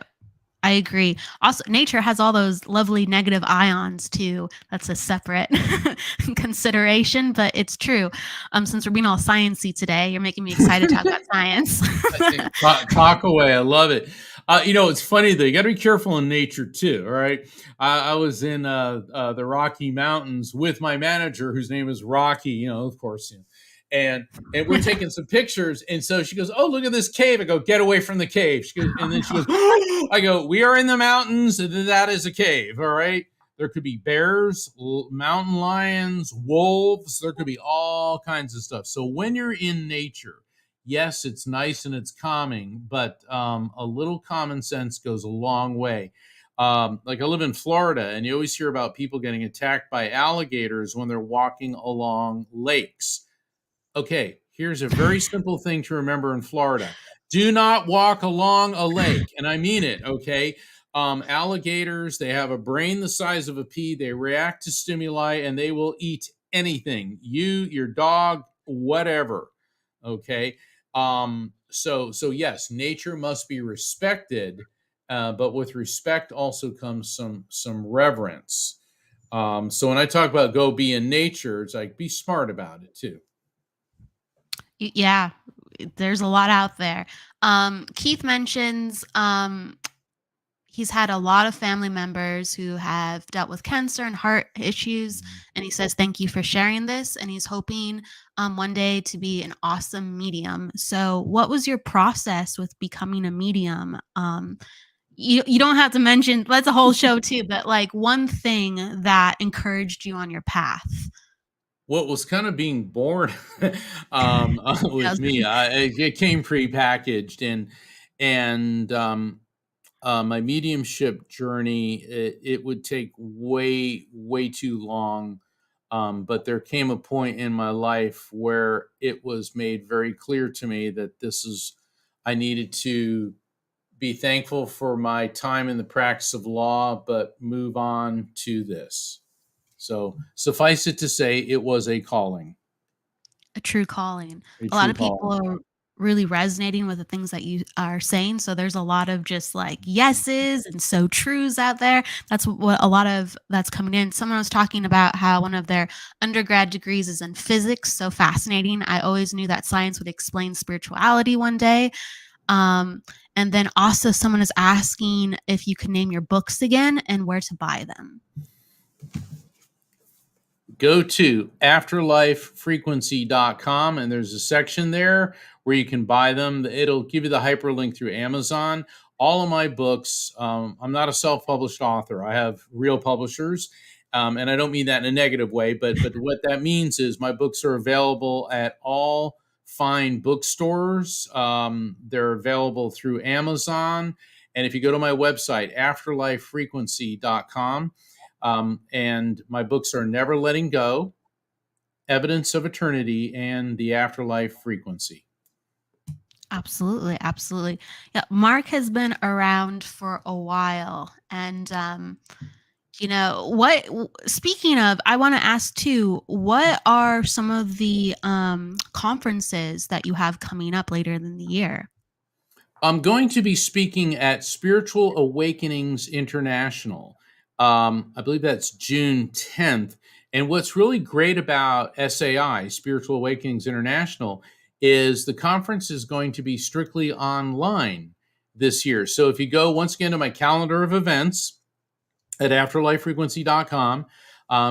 agree. Also, nature has all those lovely negative ions too. That's a separate consideration, but it's true. Since we're being all sciencey today, you're making me excited to talk about science. Talk away. I love it. It's funny though. You got to be careful in nature too. All right. I was in the Rocky Mountains with my manager, whose name is Rocky. Of course. And we're taking some pictures, and so she goes, "Oh, look at this cave." I go, "Get away from the cave." She goes, and then she goes, I go, "We are in the mountains, and that is a cave." All right. There could be bears, mountain lions, wolves. There could be all kinds of stuff. So when you're in nature, yes, it's nice and it's calming, but a little common sense goes a long way. Like I live in Florida, and you always hear about people getting attacked by alligators when they're walking along lakes. Okay, here's a very simple thing to remember in Florida. Do not walk along a lake. And I mean it, okay? Alligators, they have a brain the size of a pea. They react to stimuli and they will eat anything. You, your dog, whatever. Okay. So yes, nature must be respected, but with respect also comes some reverence. So when I talk about go be in nature, it's like be smart about it too. Yeah, there's a lot out there. Keith mentions he's had a lot of family members who have dealt with cancer and heart issues, and he says thank you for sharing this, and he's hoping one day to be an awesome medium. So what was your process with becoming a medium? You don't have to mention, that's a whole show too, but like one thing that encouraged you on your path. What was kind of being born with me. It came prepackaged, and my mediumship journey, it would take way too long. But there came a point in my life where it was made very clear to me that I needed to be thankful for my time in the practice of law, but move on to this. So suffice it to say, it was a calling. A true calling. A A lot true of people calling. are really resonating with the things that you are saying. So there's a lot of just like yeses and so trues out there. That's what a lot of that's coming in. Someone was talking about how one of their undergrad degrees is in physics. So fascinating. I always knew that science would explain spirituality one day. And then also someone is asking if you can name your books again and where to buy them. Go to afterlifefrequency.com, and there's a section there where you can buy them. It'll give you the hyperlink through Amazon. All of my books, I'm not a self-published author. I have real publishers, and I don't mean that in a negative way, but what that means is my books are available at all fine bookstores. They're available through Amazon. And if you go to my website, afterlifefrequency.com, and my books are Never Letting Go, Evidence of Eternity, and The Afterlife Frequency. Absolutely, absolutely. Yeah, Mark has been around for a while, and speaking of, I want to ask too, what are some of the conferences that you have coming up later in the year? I'm going to be speaking at Spiritual Awakenings International. I believe that's June 10th. And what's really great about SAI, Spiritual Awakenings International, is the conference is going to be strictly online this year. So if you go once again to my calendar of events at afterlifefrequency.com,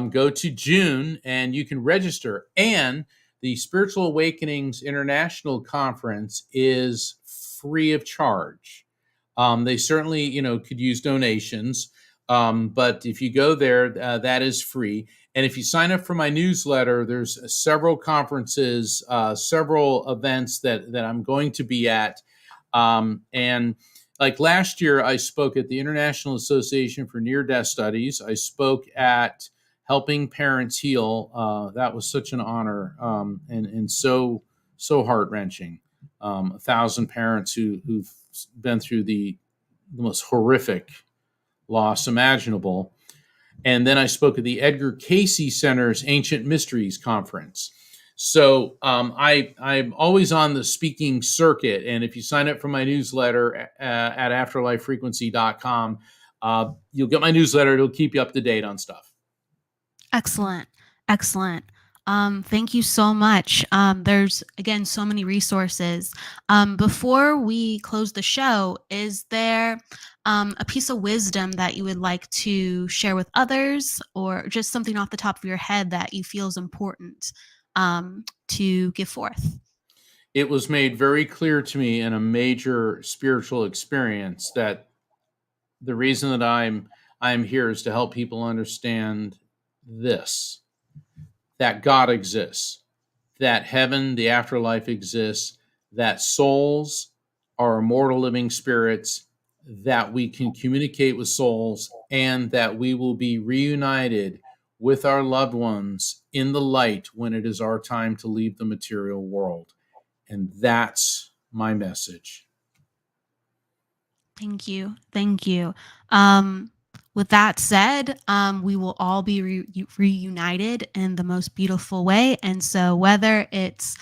go to June and you can register. And the Spiritual Awakenings International Conference is free of charge. They certainly, could use donations. But if you go there, that is free. And if you sign up for my newsletter, there's several conferences, several events that I'm going to be at. And like last year, I spoke at the International Association for Near-Death Studies. I spoke at Helping Parents Heal. That was such an honor and so heart-wrenching. 1,000 parents who've been through the most horrific loss imaginable. And then I spoke at the Edgar Cayce Center's Ancient Mysteries Conference. So I'm always on the speaking circuit. And if you sign up for my newsletter at afterlifefrequency.com, you'll get my newsletter. It'll keep you up to date on stuff. Excellent. Excellent. Thank you so much. There's, again, so many resources. Before we close the show, is there a piece of wisdom that you would like to share with others, or just something off the top of your head that you feel is important to give forth? It was made very clear to me in a major spiritual experience that the reason that I'm here is to help people understand this. That God exists, that heaven, the afterlife exists, that souls are immortal living spirits, that we can communicate with souls, and that we will be reunited with our loved ones in the light when it is our time to leave the material world. And that's my message. Thank you. Thank you. With that said, we will all be reunited in the most beautiful way. And so whether it's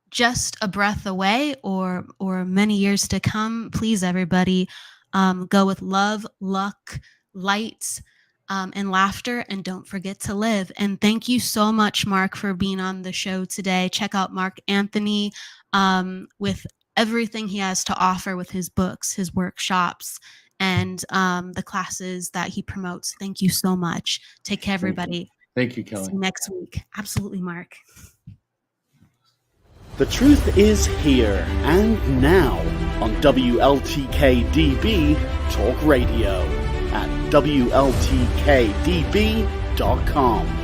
just a breath away or many years to come, please, everybody, go with love, luck, light, and laughter, and don't forget to live. And thank you so much, Mark, for being on the show today. Check out Mark Anthony with everything he has to offer with his books, his workshops, and the classes that he promotes. Thank you so much. Take care, everybody. Thank you, Kelly. See you next week. Absolutely, Mark. The truth is here and now on WLTK-DB Talk Radio at WLTK-DB.com.